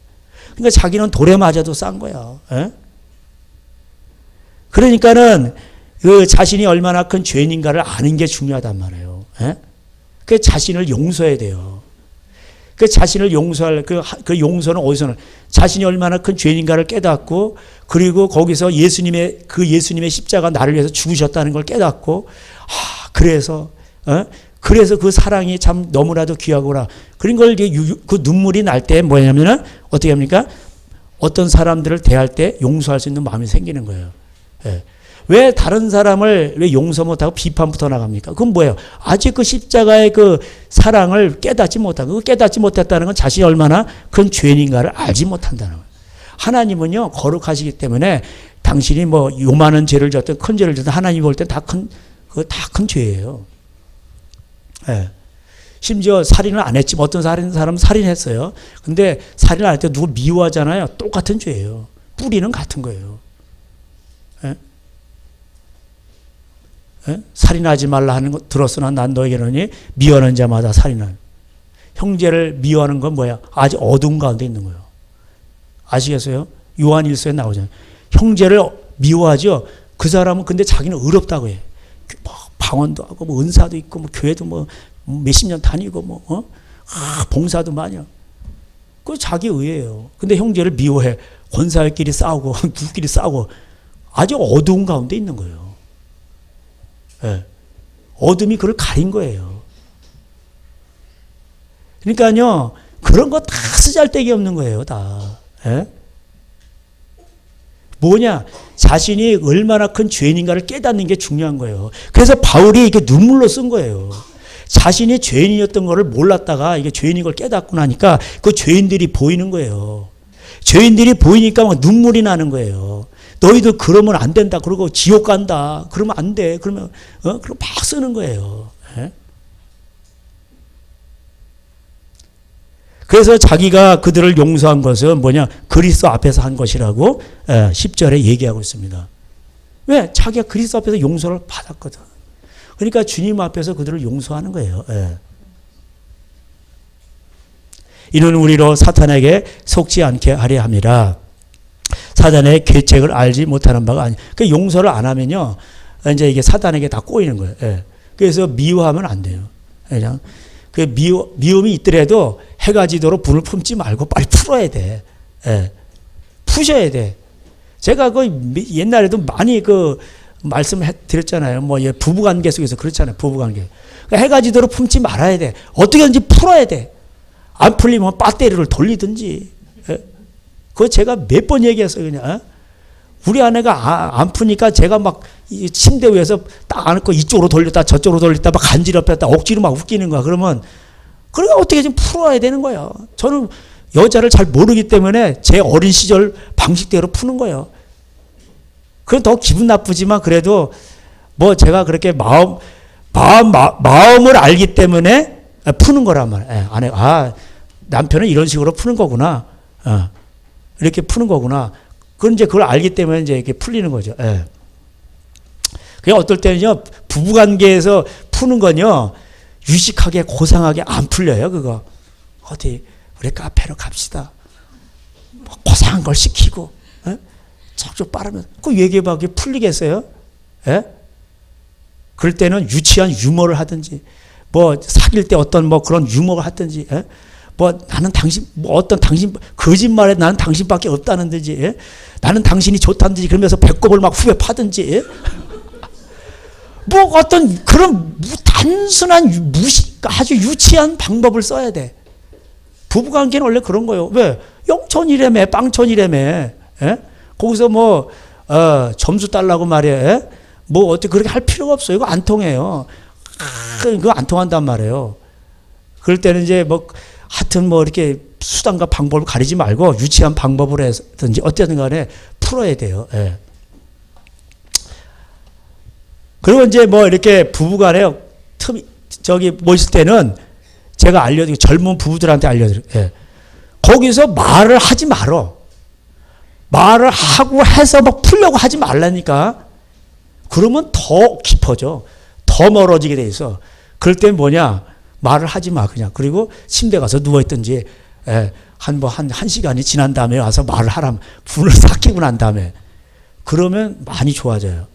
그러니까 자기는 돌에 맞아도 싼 거야. 그러니까는 그 자신이 얼마나 큰 죄인인가를 아는 게 중요하단 말이에요. 그 자신을 용서해야 돼요. 그 자신을 용서할 그 용서는 어디서는 자신이 얼마나 큰 죄인인가를 깨닫고 그리고 거기서 예수님의 십자가 나를 위해서 죽으셨다는 걸 깨닫고 그래서 그 사랑이 참 너무나도 귀하구나. 그런 걸 그 눈물이 날 때 뭐냐면은 어떻게 합니까? 어떤 사람들을 대할 때 용서할 수 있는 마음이 생기는 거예요. 왜 다른 사람을 왜 용서 못하고 비판부터 나갑니까? 그건 뭐예요? 아직 그 십자가의 그 사랑을 깨닫지 못하고, 깨닫지 못했다는 건 자신이 얼마나 큰 죄인인가를 알지 못한다는 거예요. 하나님은요, 거룩하시기 때문에 당신이 요만한 죄를 졌든 큰 죄를 졌든 하나님이 볼 땐 다 큰 죄예요. 예. 심지어 살인을 안 했지만 어떤 사람은 살인했어요. 근데 살인 안 할 때 누굴 미워하잖아요. 똑같은 죄예요. 뿌리는 같은 거예요. 예? 예? 살인하지 말라 하는 거 들었으나 난 너에게 이르노니 미워하는 자마다 살인하는. 형제를 미워하는 건 뭐야? 아직 어두운 가운데 있는 거예요. 아시겠어요? 요한 1서에 나오잖아요. 형제를 미워하죠. 그 사람은 근데 자기는 의롭다고 해. 뭐 방언도 하고 뭐 은사도 있고 뭐 교회도 뭐 몇십 년 다니고 뭐 봉사도 많이 하고. 그 자기 의예요. 근데 형제를 미워해. 권사들끼리 싸우고 누구끼리 싸우고 아주 어두운 가운데 있는 거예요. 예. 어둠이 그걸 가린 거예요. 그러니까요, 그런 거 다 쓰잘데기 없는 거예요, 다. 예? 뭐냐? 자신이 얼마나 큰 죄인인가를 깨닫는 게 중요한 거예요. 그래서 바울이 이게 눈물로 쓴 거예요. 자신이 죄인이었던 것을 몰랐다가 이게 죄인인 걸 깨닫고 나니까 그 죄인들이 보이는 거예요. 죄인들이 보이니까 막 눈물이 나는 거예요. 너희들 그러면 안 된다. 그러고 지옥 간다. 그러면 안 돼. 그러면, 그럼 막 쓰는 거예요. 예? 그래서 자기가 그들을 용서한 것은 뭐냐? 그리스도 앞에서 한 것이라고 10절에 얘기하고 있습니다. 왜? 자기가 그리스도 앞에서 용서를 받았거든. 그러니까 주님 앞에서 그들을 용서하는 거예요. 예. 이는 우리로 사탄에게 속지 않게 하려 함이라. 사단의 계책을 알지 못하는 바가 아니. 그 용서를 안 하면요, 이제 이게 사단에게 다 꼬이는 거예요. 예. 그래서 미워하면 안 돼요. 그냥 그 미움이 있더라도 해가 지도록 분을 품지 말고 빨리 풀어야 돼. 예. 푸셔야 돼. 제가 그 옛날에도 많이 그 말씀해 드렸잖아요. 뭐 부부관계 속에서 그렇잖아요. 부부관계. 해가 지도록 품지 말아야 돼. 어떻게든지 풀어야 돼. 안 풀리면 배터리를 돌리든지. 예. 그거 제가 몇 번 얘기했어요. 그냥. 우리 아내가 안 푸니까 제가 막 침대 위에서 딱 안고 이쪽으로 돌렸다 저쪽으로 돌렸다 막 간지럽혔다 억지로 막 웃기는 거야. 그러면 그러니까 어떻게 좀 풀어야 되는 거예요. 저는 여자를 잘 모르기 때문에 제 어린 시절 방식대로 푸는 거예요. 그건 더 기분 나쁘지만 그래도 뭐 제가 그렇게 마음을 알기 때문에 푸는 거란 말이에요. 아내, 남편은 이런 식으로 푸는 거구나. 이렇게 푸는 거구나. 그건 이제 그걸 알기 때문에 이제 이렇게 풀리는 거죠. 예. 그냥 어떨 때는요, 부부관계에서 푸는 건요, 유식하게 고상하게 안 풀려요, 그거. 어디, 우리 카페로 갑시다. 뭐 고상한 걸 시키고, 예? 쫙쫙 빠르면, 그 얘기해봐, 그게 풀리겠어요? 예? 그럴 때는 유치한 유머를 하든지, 뭐, 사귈 때 어떤 뭐 그런 유머를 하든지, 예? 뭐 나는 당신 뭐 어떤 당신 거짓말에 나는 당신밖에 없다는 듯이 예? 나는 당신이 좋다는 듯이 그러면서 배꼽을 막 후벼 파든지 예? 뭐 어떤 그런 단순한 아주 유치한 방법을 써야 돼. 부부관계는 원래 그런 거예요. 왜? 영천이라며 빵천이라며 예? 거기서 뭐 점수 달라고 말이에요. 예? 뭐 어떻게 그렇게 할 필요가 없어요. 이거 안 통해요. 그거 안 통한단 말이에요. 그럴 때는 이제 뭐 하여튼 뭐 이렇게 수단과 방법을 가리지 말고 유치한 방법을 해서든지 어쨌든 간에 풀어야 돼요. 예. 그리고 이제 뭐 이렇게 부부간에 저기 뭐 있을 때는 제가 알려드리고 젊은 부부들한테 알려드려요. 예. 거기서 말을 하지 말어. 말을 하고 해서 막 풀려고 하지 말라니까. 그러면 더 깊어져. 더 멀어지게 돼 있어. 그럴 땐 뭐냐? 말을 하지 마, 그냥. 그리고 침대 가서 누워있든지, 한 시간이 지난 다음에 와서 말을 하라면, 분을 삭히고 난 다음에. 그러면 많이 좋아져요.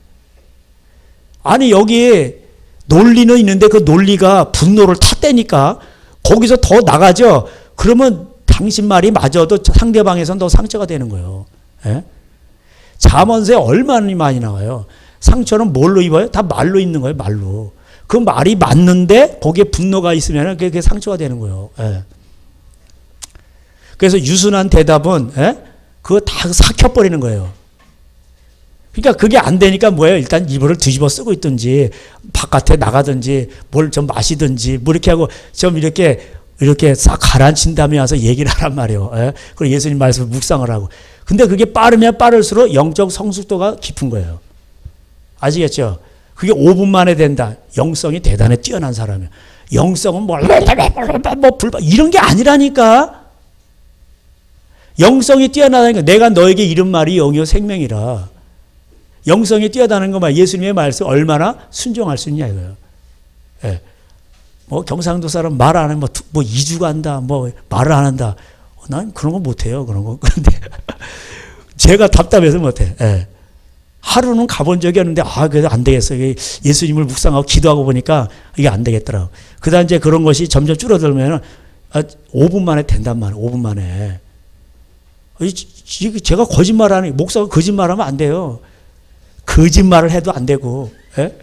아니, 여기 논리는 있는데 그 논리가 분노를 탔다니까 거기서 더 나가죠? 그러면 당신 말이 맞아도 상대방에선 더 상처가 되는 거예요. 예? 잠언서에 얼마나 많이 나와요. 상처는 뭘로 입어요? 다 말로 입는 거예요, 말로. 그 말이 맞는데 거기에 분노가 있으면 그게 상처가 되는 거예요. 예. 그래서 유순한 대답은 그거 다 삭혀버리는 거예요. 그러니까 그게 안 되니까 뭐예요? 일단 이불을 뒤집어 쓰고 있든지 바깥에 나가든지 뭘 좀 마시든지 뭐 이렇게 하고 좀 이렇게 싹 가라앉힌 다음에 와서 얘기를 하란 말이에요. 예? 그리고 예수님 말씀을 묵상을 하고. 근데 그게 빠르면 빠를수록 영적 성숙도가 깊은 거예요. 아시겠죠? 그게 5분 만에 된다. 영성이 대단히 뛰어난 사람이에요. 영성은 뭐 불만 이런 게 아니라니까. 영성이 뛰어나다니까. 내가 너에게 이른 말이 영이요 생명이라. 영성이 뛰어나는 것만 예수님의 말씀 얼마나 순종할 수 있냐 이거예요. 예. 뭐 경상도 사람 말 안 하면 뭐 2주 간다. 뭐 말을 안 한다. 난 그런 거 못해요. 그런 거. 그런데 제가 답답해서 못해. 예. 하루는 가본 적이 없는데, 그래도 안 되겠어. 예수님을 묵상하고 기도하고 보니까 이게 안 되겠더라고. 그 다음 이제 그런 것이 점점 줄어들면 5분 만에 된단 말이에요. 5분 만에. 제가 거짓말하는, 목사가 거짓말하면 안 돼요. 거짓말을 해도 안 되고, 예?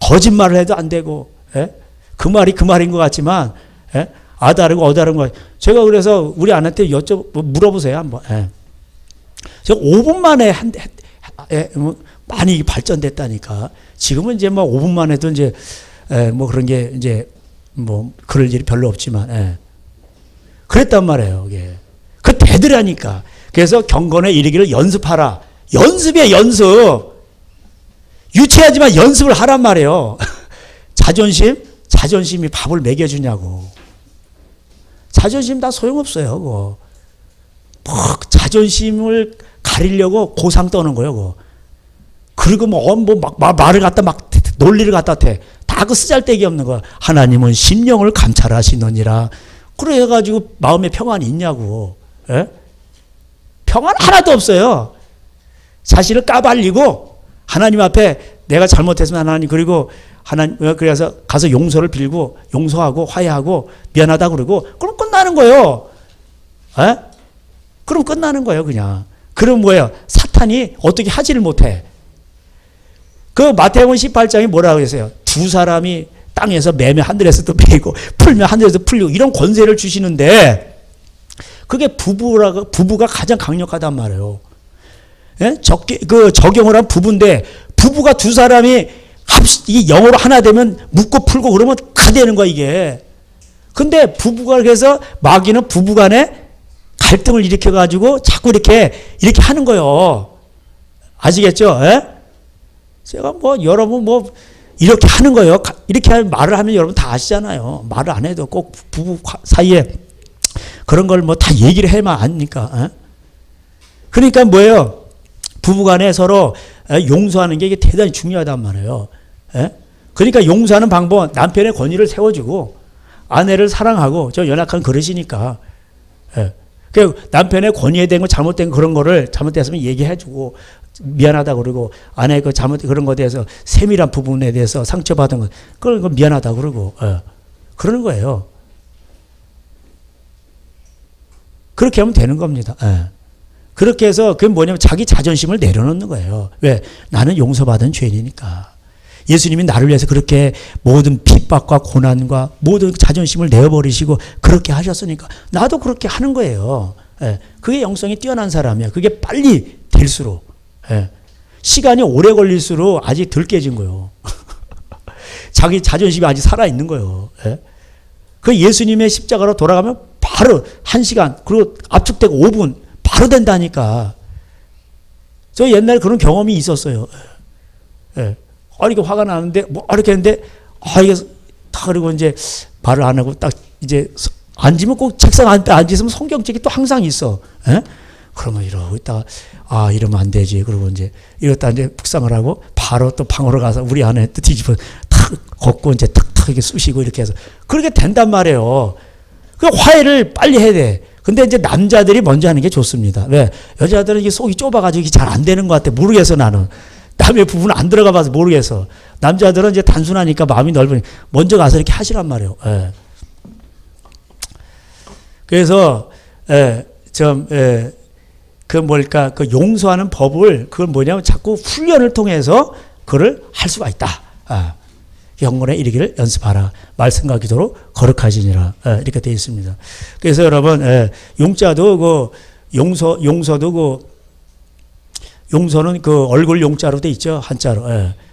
거짓말을 해도 안 되고, 예? 그 말이 그 말인 것 같지만, 예? 아다르고 어다른 거. 제가 그래서 우리 아내한테 물어보세요, 한번. 예. 제가 5분 만에 많이 발전됐다니까. 지금은 이제 뭐 5분 만에도 이제, 뭐 그런 게 이제 뭐 그럴 일이 별로 없지만, 예. 그랬단 말이에요, 이게. 그 되더라니까. 그래서 경건에 이르기를 연습하라. 연습이야, 연습. 유치하지만 연습을 하란 말이에요. 자존심이 밥을 먹여주냐고. 자존심 다 소용없어요, 그거. 자존심을 가리려고 고상 떠는 거예요, 그거. 그리고 말을 갖다 논리를 갖다 대. 다 그 쓰잘데기 없는 거야. 하나님은 심령을 감찰하시느니라. 그래가지고 마음에 평안이 있냐고. 예? 평안 하나도 없어요. 자신을 까발리고 하나님 앞에 내가 잘못했으면 하나님, 그리고 하나님, 그래서 가서 용서를 빌고 용서하고 화해하고 미안하다 그러고 그럼 끝나는 거예요. 에? 그럼 끝나는 거예요, 그냥. 그럼 뭐예요? 사탄이 어떻게 하지를 못해. 그 마태복음 18장이 뭐라고 했어요? 두 사람이 땅에서 매면 하늘에서도 매이고 풀면 하늘에서 풀리고 이런 권세를 주시는데 그게 부부가 가장 강력하단 말이에요. 예? 적용을 한 부부인데 부부가 두 사람이 이게 영어로 하나 되면 묶고 풀고 그러면 다 되는 거야, 이게. 근데 부부가 그래서 마귀는 부부 간에 갈등을 일으켜가지고 자꾸 이렇게 하는 거예요. 아시겠죠? 예? 제가 여러분 이렇게 하는 거예요. 이렇게 말을 하면 여러분 다 아시잖아요. 말을 안 해도 꼭 부부 사이에 그런 걸 다 얘기를 해만 아니까. 예? 그러니까 뭐예요? 부부 간에 서로 용서하는 게 이게 대단히 중요하단 말이에요. 예? 그러니까 용서하는 방법은 남편의 권위를 세워주고 아내를 사랑하고, 저 연약한 그릇이니까. 예. 그 남편의 권위에 대한 거 잘못된 그런 거를 잘못됐으면 얘기해주고 미안하다 그러고 아내의 그 그런 거에 대해서 세밀한 부분에 대해서 상처받은 거 그런 거 미안하다 그러고. 예. 그러는 거예요. 그렇게 하면 되는 겁니다. 예. 그렇게 해서 그게 뭐냐면 자기 자존심을 내려놓는 거예요. 왜? 나는 용서받은 죄인이니까. 예수님이 나를 위해서 그렇게 모든 핍박과 고난과 모든 자존심을 내어버리시고 그렇게 하셨으니까 나도 그렇게 하는 거예요. 예. 그게 영성이 뛰어난 사람이야. 그게 빨리 될수록. 예. 시간이 오래 걸릴수록 아직 덜 깨진 거예요. 자기 자존심이 아직 살아있는 거예요. 예. 그 예수님의 십자가로 돌아가면 바로 1시간 그리고 압축되고 5분 바로 된다니까. 저 옛날에 그런 경험이 있었어요. 예. 이게 화가 나는데, 이렇게 했는데, 이게 다 그리고 이제 말을 안 하고 딱 이제 앉으면 꼭 책상 앞에 앉으면 성경책이 또 항상 있어. 예? 그러면 이러고 있다가, 이러면 안 되지. 그러고 이제 이러다 이제 묵상을 하고 바로 또 방으로 가서 우리 안에 또 뒤집어 탁 걷고 이제 탁탁 이렇게 쑤시고 이렇게 해서 그렇게 된단 말이에요. 그 화해를 빨리 해야 돼. 근데 이제 남자들이 먼저 하는 게 좋습니다. 왜? 여자들은 이게 속이 좁아가지고 이게 잘 안 되는 것 같아. 모르겠어, 나는. 남의 부분은 안 들어가 봐서 모르겠어. 남자들은 이제 단순하니까 마음이 넓으니 먼저 가서 이렇게 하시란 말이에요. 예. 그래서, 그 용서하는 법을, 그건 뭐냐면 자꾸 훈련을 통해서 그걸 할 수가 있다. 영혼에 이르기를 연습하라. 말씀과 기도로 거룩하시니라. 이렇게 되어 있습니다. 그래서 여러분, 용자도 용서도 용서는 그 얼굴 용자로 돼 있죠. 한자로.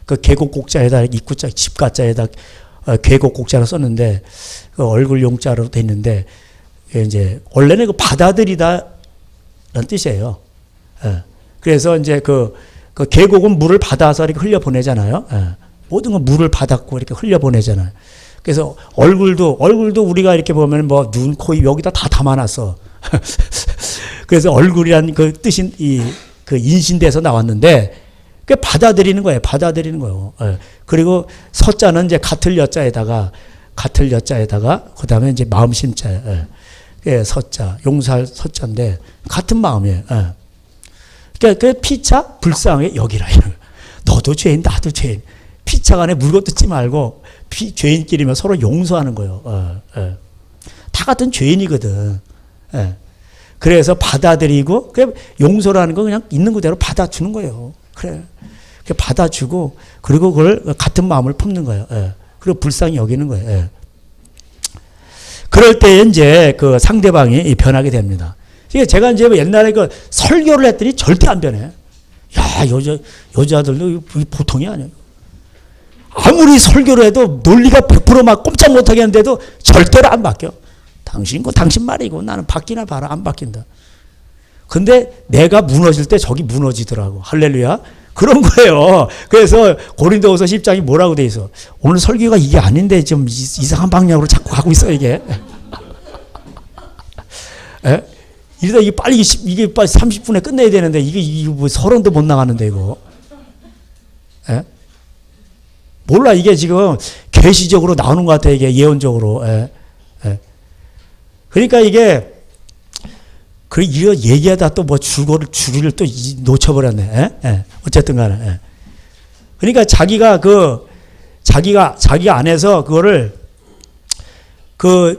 그 계곡 곡자에다 입구자, 집가자에다 계곡 곡자로 썼는데 그 얼굴 용자로 돼 있는데 이제 원래는 그 받아들이다라는 뜻이에요. 그래서 이제 그 계곡은 물을 받아서 이렇게 흘려보내잖아요. 모든 건 물을 받았고 이렇게 흘려보내잖아요. 그래서 얼굴도 우리가 이렇게 보면 눈, 코, 입 여기다 다 담아놨어. 그래서 얼굴이란 그 뜻인 그 인신대에서 나왔는데 그 받아들이는 거예요. 받아들이는 거예요. 그리고 서자는 이제 같을 여자에다가 그다음에 이제 마음 심자. 서자, 용서할 서자인데 같은 마음이에요. 그러니까 그 피차 불쌍하게 여기라. 너도 죄인, 나도 죄인. 피차 간에 물고 뜯지 말고 죄인끼리면 서로 용서하는 거예요. 다 같은 죄인이거든. 그래서 받아들이고, 용서라는 거 그냥 있는 그대로 받아주는 거예요. 그래. 받아주고, 그리고 그걸 같은 마음을 품는 거예요. 그리고 불쌍히 여기는 거예요. 그럴 때 이제 그 상대방이 변하게 됩니다. 제가 이제 옛날에 그 설교를 했더니 절대 안 변해. 야, 여자들도 보통이 아니에요. 아무리 설교를 해도 논리가 100% 막 꼼짝 못 하겠는데도 절대로 안 바뀌어. 당신 말이고 나는 바뀌나 봐라. 안 바뀐다. 근데 내가 무너질 때 저기 무너지더라고. 할렐루야. 그런 거예요. 그래서 고린도후서 10장이 뭐라고 돼 있어. 오늘 설교가 이게 아닌데 좀 이상한 방향으로 자꾸 가고 있어 이게. 이러다 이게 빨리 30분에 끝내야 되는데 이게 뭐 서론도 못 나가는데 이거. 몰라 이게 지금 계시적으로 나오는 것 같아 이게 예언적으로. 그러니까 이게 이거 얘기하다 또 뭐 줄을 또 놓쳐버렸네. 어쨌든 간에. 그러니까 자기가 자기 안에서 그거를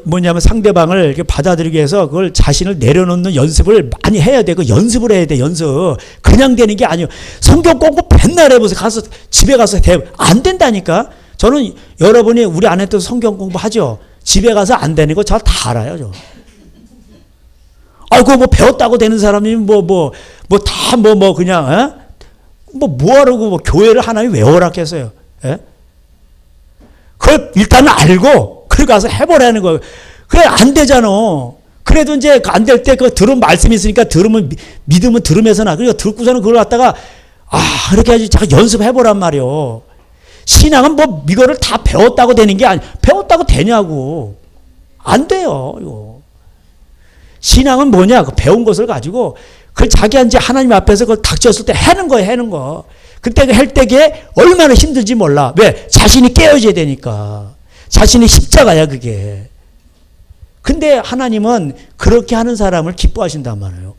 뭐냐면 상대방을 이렇게 받아들이기 위해서 그걸 자신을 내려놓는 연습을 많이 해야 돼. 연습을 해야 돼, 연습. 그냥 되는 게 아니에요. 성경 공부 맨날 해보세요. 집에 가서 안 된다니까. 저는 여러분이 우리 아내도 성경 공부 하죠. 집에 가서 안 되는 거 저 다 알아요, 저. 그거 뭐 배웠다고 되는 사람이 그냥, 뭐하라고 교회를 하나님 왜 허락했어요? 그걸 일단은 알고, 그리고 가서 해보라는 거예요. 그래, 안 되잖아. 그래도 이제 안 될 때 들은 말씀이 있으니까 믿으면 들으면서 그리고 듣고서는 그걸 갖다가, 그렇게 해야지. 잠깐 연습해보란 말이요. 신앙은 이거를 다 배웠다고 되는 게 배웠다고 되냐고. 안 돼요, 이거. 신앙은 뭐냐? 배운 것을 가지고, 그걸 자기가 이제 하나님 앞에서 그걸 닥쳤을 때 해는 거. 그때 할 때게 얼마나 힘든지 몰라. 왜? 자신이 깨어져야 되니까. 자신이 십자가야, 그게. 근데 하나님은 그렇게 하는 사람을 기뻐하신단 말이에요.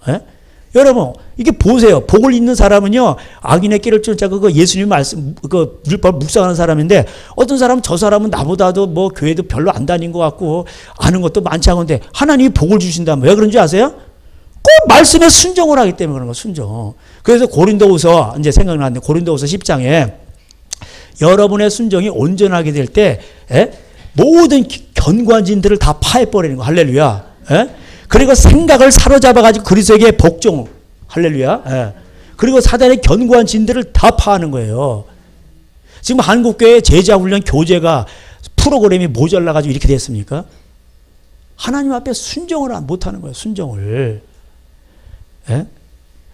여러분, 이게 보세요. 복을 잇는 사람은요, 악인의 길을 쫓아가 예수님 말씀, 율법 묵상하는 사람인데, 어떤 사람은 저 사람은 나보다도 교회도 별로 안 다닌 것 같고, 아는 것도 많지 않은데, 하나님이 복을 주신다면 왜 그런지 아세요? 꼭 말씀에 순종을 하기 때문에 그런 거, 순종. 그래서 고린도후서, 이제 생각나는데, 고린도후서 10장에 여러분의 순종이 온전하게 될 때, 모든 견고한진들을 다 파해버리는 거, 할렐루야. 그리고 생각을 사로잡아가지고 그리스도에게 복종. 할렐루야. 그리고 사단의 견고한 진들을 다 파하는 거예요. 지금 한국교회 제자훈련 교재가 프로그램이 모자라가지고 이렇게 됐습니까? 하나님 앞에 순종을 못하는 거예요. 순종을.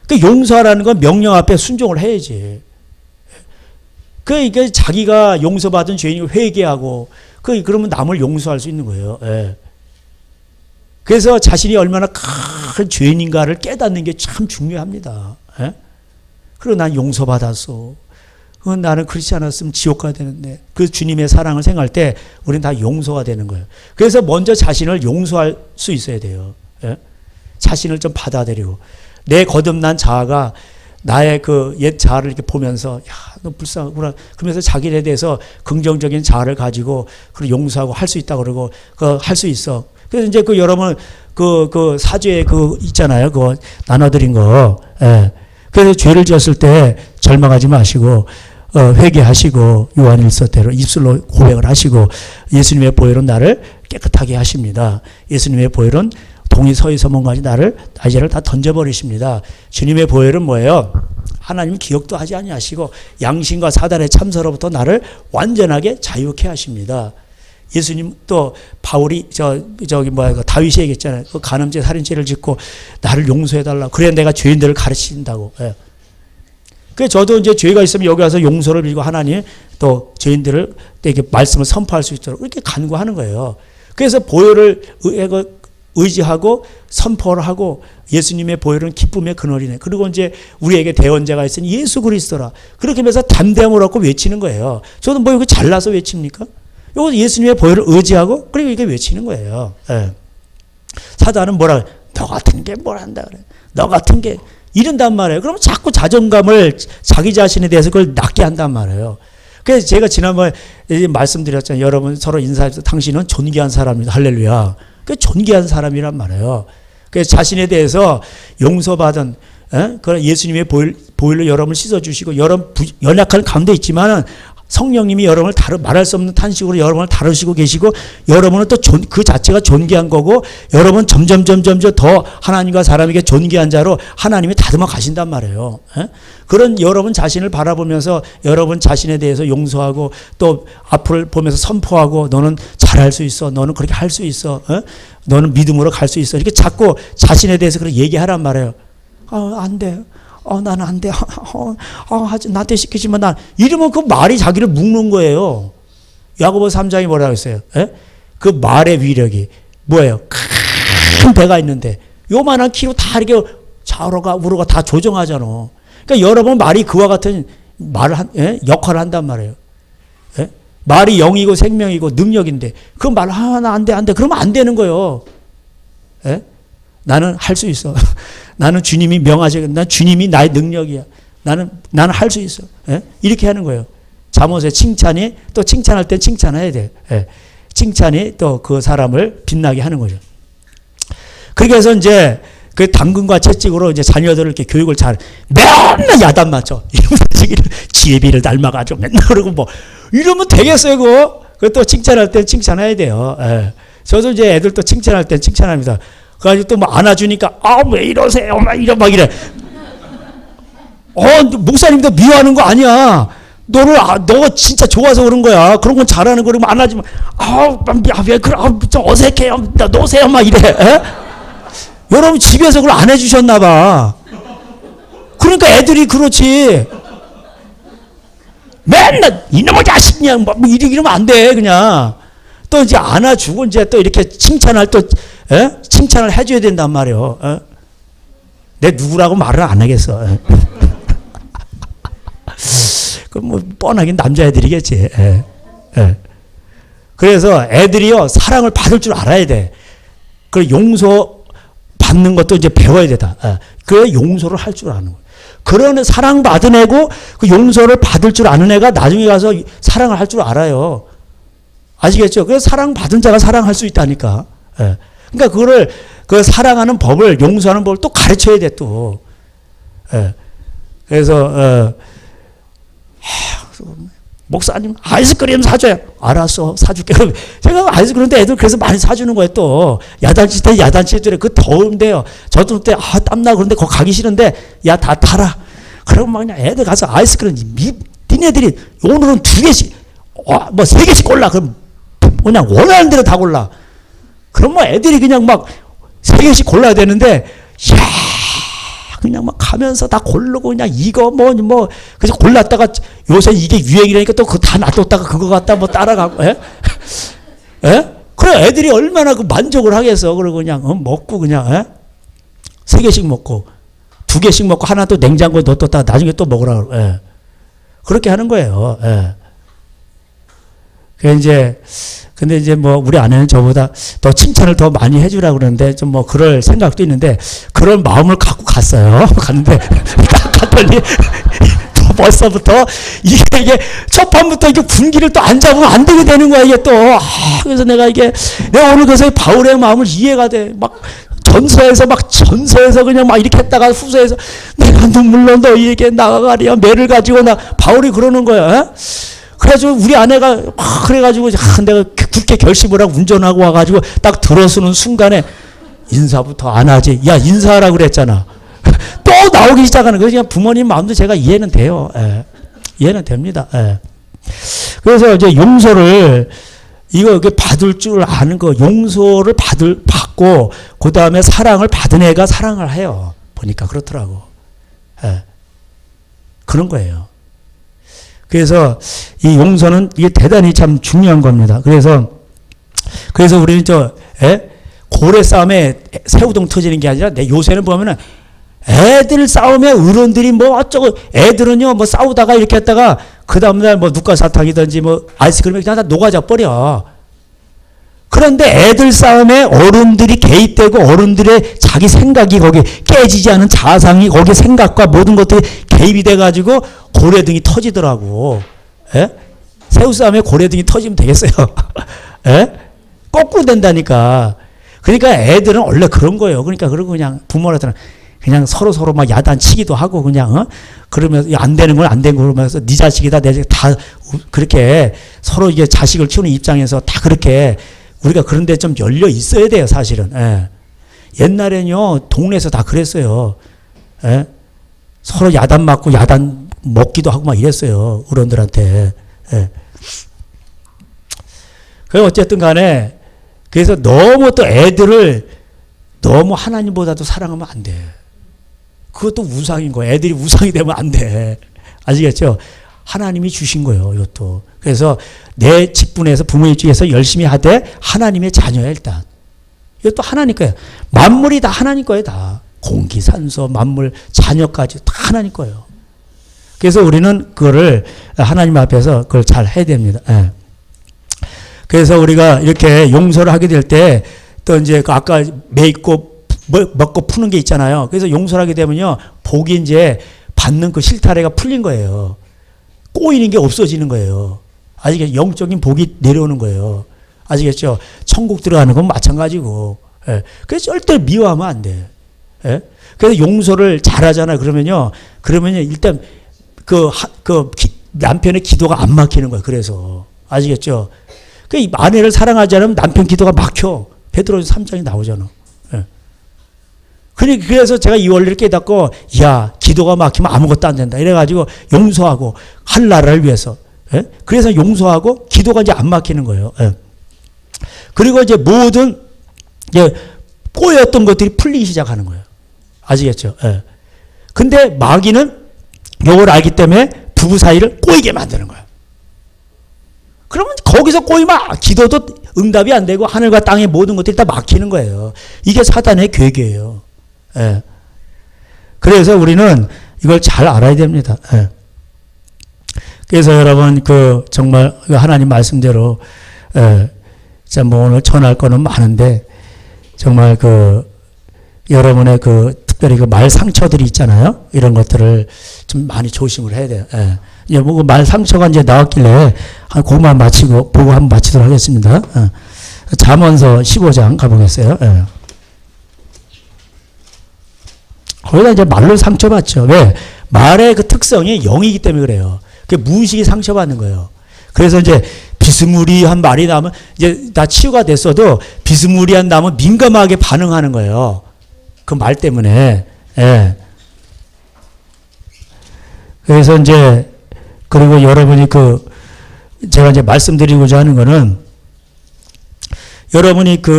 그 용서하라는 건 명령 앞에 순종을 해야지. 그러니까 자기가 용서받은 죄인이 회개하고 그러면 남을 용서할 수 있는 거예요. 그래서 자신이 얼마나 큰 죄인인가를 깨닫는 게 참 중요합니다. 그리고 난 용서받았어. 그건 나는 그렇지 않았으면 지옥 가야 되는데 그 주님의 사랑을 생각할 때 우리는 다 용서가 되는 거예요. 그래서 먼저 자신을 용서할 수 있어야 돼요. 자신을 좀 받아들이고 내 거듭난 자아가 나의 옛 자아를 이렇게 보면서 야, 너 불쌍하구나. 그러면서 자기에 대해서 긍정적인 자아를 가지고 그리고 용서하고 할 수 있다고 그러고 할 수 있어. 그래서 이제 여러분 사죄 있잖아요. 나눠드린 거. 그래서 죄를 지었을 때 절망하지 마시고 회개하시고 요한일서대로 입술로 고백을 하시고 예수님의 보혈은 나를 깨끗하게 하십니다. 예수님의 보혈은 동이 서희 서문까지 나제를 다 던져버리십니다. 주님의 보혈은 뭐예요? 하나님 기억도 하지 아니하시고 양심과 사단의 참서로부터 나를 완전하게 자유케 하십니다. 예수님 또 바울이 다윗이 얘기했잖아요. 간음죄 살인죄를 짓고 나를 용서해달라. 그래 내가 죄인들을 가르친다고. 그래서 저도 이제 죄가 있으면 여기 와서 용서를 빌고 하나님 또 죄인들을 이렇게 말씀을 선포할 수 있도록 이렇게 간구하는 거예요. 그래서 보혈을 의지하고 선포를 하고 예수님의 보혈은 기쁨의 근원이네. 그리고 이제 우리에게 대원자가 있으니 예수 그리스도라. 그렇게 하면서 담대함을 얻고 외치는 거예요. 저도 이거 잘나서 외칩니까? 이거 예수님의 보혈을 의지하고 그리고 이게 외치는 거예요. 사단은 뭐라 너 같은 게 뭘 한다 그래. 너 같은 게 이런단 말이에요. 그러면 자꾸 자존감을 자기 자신에 대해서 그걸 낮게 한단 말이에요. 그래서 제가 지난번에 말씀드렸잖아요. 여러분 서로 인사해서 당신은 존귀한 사람입니다. 할렐루야. 그 존귀한 사람이란 말이에요. 그래서 자신에 대해서 용서받은 그런 예수님의 보혈로 여러분을 씻어주시고 여러분 연약한 가운데 있지만은 성령님이 여러분을 말할 수 없는 탄식으로 여러분을 다루시고 계시고 여러분은 또 그 자체가 존귀한 거고 여러분 점점 더 하나님과 사람에게 존귀한 자로 하나님이 다듬어 가신단 말이에요. 그런 여러분 자신을 바라보면서 여러분 자신에 대해서 용서하고 또 앞을 보면서 선포하고 너는 잘할 수 있어. 너는 그렇게 할 수 있어. 너는 믿음으로 갈 수 있어. 이렇게 자꾸 자신에 대해서 그렇게 얘기하란 말이에요. 안 돼. 나는 안 돼. 나한테 시키지만 난. 이러면 그 말이 자기를 묶는 거예요. 야고보 3장이 뭐라고 했어요? 그 말의 위력이 뭐예요? 큰 배가 있는데 요만한 키로 다 이렇게 좌우로가 우로가 다 조정하잖아. 그러니까 여러분 말이 그와 같은 말을 역할을 한단 말이에요. 말이 영이고 생명이고 능력인데 그 말 나 안 돼. 그러면 안 되는 거예요. 나는 할 수 있어. 나는 주님이 명하시고 난 주님이 나의 능력이야. 나는 할 수 있어. 이렇게 하는 거예요. 잠옷의 칭찬이 또 칭찬할 때 칭찬해야 돼. 칭찬이 또 그 사람을 빛나게 하는 거죠. 그렇게 해서 이제 그 당근과 채찍으로 이제 자녀들을 이렇게 교육을 맨날 야단 맞죠. 이러면서 지혜비를 닮아가지고 맨날 그러고 뭐 이러면 되겠어요, 그거? 또 칭찬할 땐 칭찬해야 돼요. 저도 이제 애들 또 칭찬할 땐 칭찬합니다. 그래가지고 또 뭐 안아주니까, 왜 이러세요? 막 이래. 목사님도 미워하는 거 아니야. 너가 진짜 좋아서 그런 거야. 그런 건 잘하는 거, 그러면 안아주면, 왜 그래? 좀 어색해요. 놓으세요. 막 이래. 여러분 집에서 그걸 안 해주셨나봐. 그러니까 애들이 그렇지. 맨날, 이놈의 자식, 그냥, 이러면 안 돼, 그냥. 또 이제 안아주고, 이제 또 이렇게 칭찬을 해줘야 된단 말이에요. 내 누구라고 말을 안 하겠어. 그럼 뭐 뻔하긴 남자애들이겠지. 그래서 애들이요 사랑을 받을 줄 알아야 돼. 그 용서 받는 것도 이제 배워야 되다. 그 용서를 할 줄 아는 거예요. 그런 사랑 받은 애고 그 용서를 받을 줄 아는 애가 나중에 가서 사랑을 할 줄 알아요. 아시겠죠? 그래서 사랑 받은 자가 사랑할 수 있다니까. 그러니까 그거를 그 사랑하는 법을 용서하는 법을 또 가르쳐야 돼 또. 그래서 목사님 아이스크림 사줘요. 알았어 사줄게. 제가 아이스크림도 애들 그래서 많이 사주는 거예요 또. 야단칠 때 야단칠 그 더운데요. 저도 그때 땀나 그런데 거기 가기 싫은데 야 다 타라. 그러면 막 그냥 애들 가서 아이스크림 니네들이 오늘은 2개씩 뭐 3개씩 골라. 그럼 그냥 원하는 대로 다 골라. 그럼 뭐 애들이 그냥 막 3개씩 골라야 되는데 야 그냥 막 가면서 다 고르고 그냥 이거 뭐 그래서 골랐다가 요새 이게 유행이라니까 또 그거 다 놔뒀다가 그거 갖다 뭐 따라가고 그래 애들이 얼마나 그 만족을 하겠어. 그리고 그냥 먹고 그냥 3개씩 먹고 2개씩 먹고 하나 또 냉장고에 넣었다가 나중에 또 먹으라 그러고 그렇게 하는 거예요. 근데 이제 뭐 우리 아내는 저보다 더 칭찬을 더 많이 해주라고 그러는데 좀 뭐 그럴 생각도 있는데 그런 마음을 갖고 갔어요. 갔는데 딱 갔더니 벌써부터 이게 첫 판부터 이게 분기를 또 안 잡으면 안 되게 되는 거야 이게 또. 그래서 내가 오늘 그래서 바울의 마음을 이해가 돼. 막 전서에서 그냥 막 이렇게 했다가 후서에서 내가 눈물로 너희에게 나아가리야 매를 가지고 바울이 그러는 거야. 그래가지고 우리 아내가 그래가지고 내가 굳게 결심을 하고 운전하고 와가지고 딱 들어서는 순간에 인사부터 안 하지. 야 인사하라고 그랬잖아. 또 나오기 시작하는 거예요. 그냥 부모님 마음도 제가 이해는 돼요. 이해는 됩니다. 그래서 이제 용서를 이거 받을 줄 아는 거 용서를 받고 그 다음에 사랑을 받은 애가 사랑을 해요. 보니까 그렇더라고. 그런 거예요. 그래서 이 용서는 이게 대단히 참 중요한 겁니다. 그래서 우리는 고래 싸움에 새우등 터지는 게 아니라 요새는 보면은 애들 싸움에 어른들이 뭐 어쩌고 애들은요 뭐 싸우다가 이렇게 했다가 그 다음날 뭐 누가사탕이든지 뭐 아이스크림이 그냥 다 녹아져 버려. 그런데 애들 싸움에 어른들이 개입되고 어른들의 자기 생각이 거기 깨지지 않은 자상이 거기 생각과 모든 것들이 개입이 돼가지고 고래등이 터지더라고. 예? 새우 싸움에 고래등이 터지면 되겠어요. 예? 거꾸로 된다니까. 그러니까 애들은 원래 그런 거예요. 그러니까 그러고 그냥 부모한테는 그냥 서로 막 야단치기도 하고 그냥 그러면서 안 되는 건 안 되는 거 그러면서 네 자식이다 내 자식 다 그렇게 서로 이게 자식을 키우는 입장에서 다 그렇게 우리가 그런데 좀 열려 있어야 돼요, 사실은. 예. 옛날에는요 동네에서 다 그랬어요. 예? 서로 야단 맞고 야단 먹기도 하고 막 이랬어요, 어른들한테. 예. 그 어쨌든 간에 그래서 너무 또 애들을 너무 하나님보다도 사랑하면 안 돼. 그것도 우상인 거예요. 애들이 우상이 되면 안 돼. 아시겠죠? 하나님이 주신 거예요, 이것도. 그래서 내 직분에서 부모님 쪽에서 열심히 하되 하나님의 자녀야, 일단. 이것도 하나님 거예요. 만물이 다 하나님 거예요, 다. 공기, 산소, 만물, 자녀까지 다 하나님 거예요. 그래서 우리는 그거를 하나님 앞에서 그걸 잘 해야 됩니다. 예. 그래서 우리가 이렇게 용서를 하게 될 때 또 이제 아까 매있고 먹고 푸는 게 있잖아요. 그래서 용서를 하게 되면요. 복이 이제 받는 그 실타래가 풀린 거예요. 꼬이는 게 없어지는 거예요. 아시겠죠? 영적인 복이 내려오는 거예요. 아시겠죠? 천국 들어가는 건 마찬가지고. 예. 그래서 절대 미워하면 안 돼. 예? 그래서 용서를 잘하잖아요. 그러면요. 일단 남편의 기도가 안 막히는 거예요. 그래서. 아시겠죠? 그 아내를 사랑하지 않으면 남편 기도가 막혀. 베드로전서 3장이 나오잖아. 예. 그래서 제가 이 원리를 깨닫고, 야, 기도가 막히면 아무것도 안 된다. 이래가지고 용서하고, 할 나라를 위해서. 예? 그래서 용서하고, 기도가 이제 안 막히는 거예요. 예. 그리고 이제 모든, 이제 꼬였던 것들이 풀리기 시작하는 거예요. 아시겠죠? 예. 근데 마귀는 요걸 알기 때문에 부부 사이를 꼬이게 만드는 거예요. 그러면 거기서 꼬이면 기도도 응답이 안 되고 하늘과 땅의 모든 것들이 다 막히는 거예요. 이게 사단의 괴계예요. 예. 그래서 우리는 이걸 잘 알아야 됩니다. 예. 그래서 여러분 정말 하나님 말씀대로 뭐 오늘 전할 거는 많은데 정말 여러분의 특별히 말 상처들이 있잖아요. 이런 것들을 좀 많이 조심을 해야 돼요. 예. 예, 뭐 말 상처가 이제 나왔길래 그것만 보고 한번 마치도록 하겠습니다. 잠언서 15장 가보겠어요. 예. 거기다 이제 말로 상처받죠. 왜? 말의 그 특성이 영이기 때문에 그래요. 그 무의식이 상처받는 거예요. 그래서 이제 비스무리한 말이 나오면 이제 다 치유가 됐어도 비스무리한 나오면 민감하게 반응하는 거예요. 그 말 때문에. 예. 그래서 이제 그리고 여러분이 제가 이제 말씀드리고자 하는 거는 여러분이 이제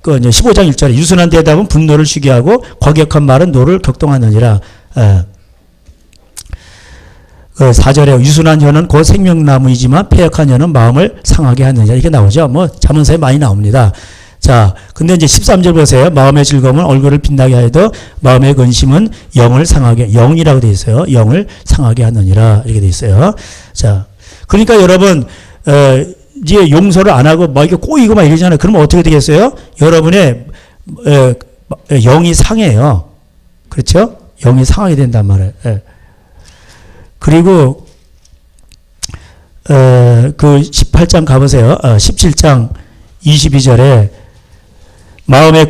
15장 1절에 유순한 대답은 분노를 쉬게 하고 과격한 말은 노를 격동하느니라. 예. 4절에 유순한 혀는 곧 생명나무이지만 패역한 혀는 마음을 상하게 하느니라. 이게 나오죠. 뭐 잠언서에 많이 나옵니다. 자, 근데 이제 13절 보세요. 마음의 즐거움은 얼굴을 빛나게 하여도 마음의 근심은 영을 상하게, 영이라고 되어 있어요. 영을 상하게 하느니라. 이렇게 되어 있어요. 자, 그러니까 여러분, 이제 용서를 안 하고 막 이렇게 꼬이고 막 이러잖아요. 그러면 어떻게 되겠어요? 여러분의, 영이 상해요. 그렇죠? 영이 상하게 된단 말이에요. 그리고, 18장 가보세요. 17장 22절에 마음의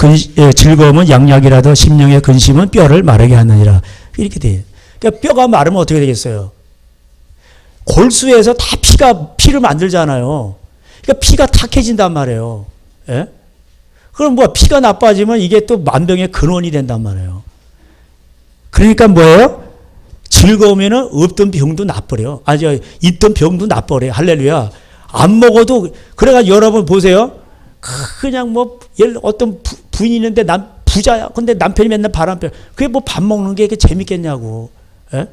즐거움은 양약이라도 심령의 근심은 뼈를 마르게 하느니라. 이렇게 돼요. 그러니까 뼈가 마르면 어떻게 되겠어요? 골수에서 다 피를 만들잖아요. 그러니까 피가 탁해진단 말이에요. 예? 그럼 피가 나빠지면 이게 또 만병의 근원이 된단 말이에요. 그러니까 뭐예요? 즐거우면은 없던 병도 나버려. 있던 병도 나버려. 할렐루야. 안 먹어도, 그래가지고 여러분 보세요. 그냥 어떤 부인이 있는데 부자야. 근데 남편이 맨날 바람펴. 그게 밥 먹는 게 재밌겠냐고. 예?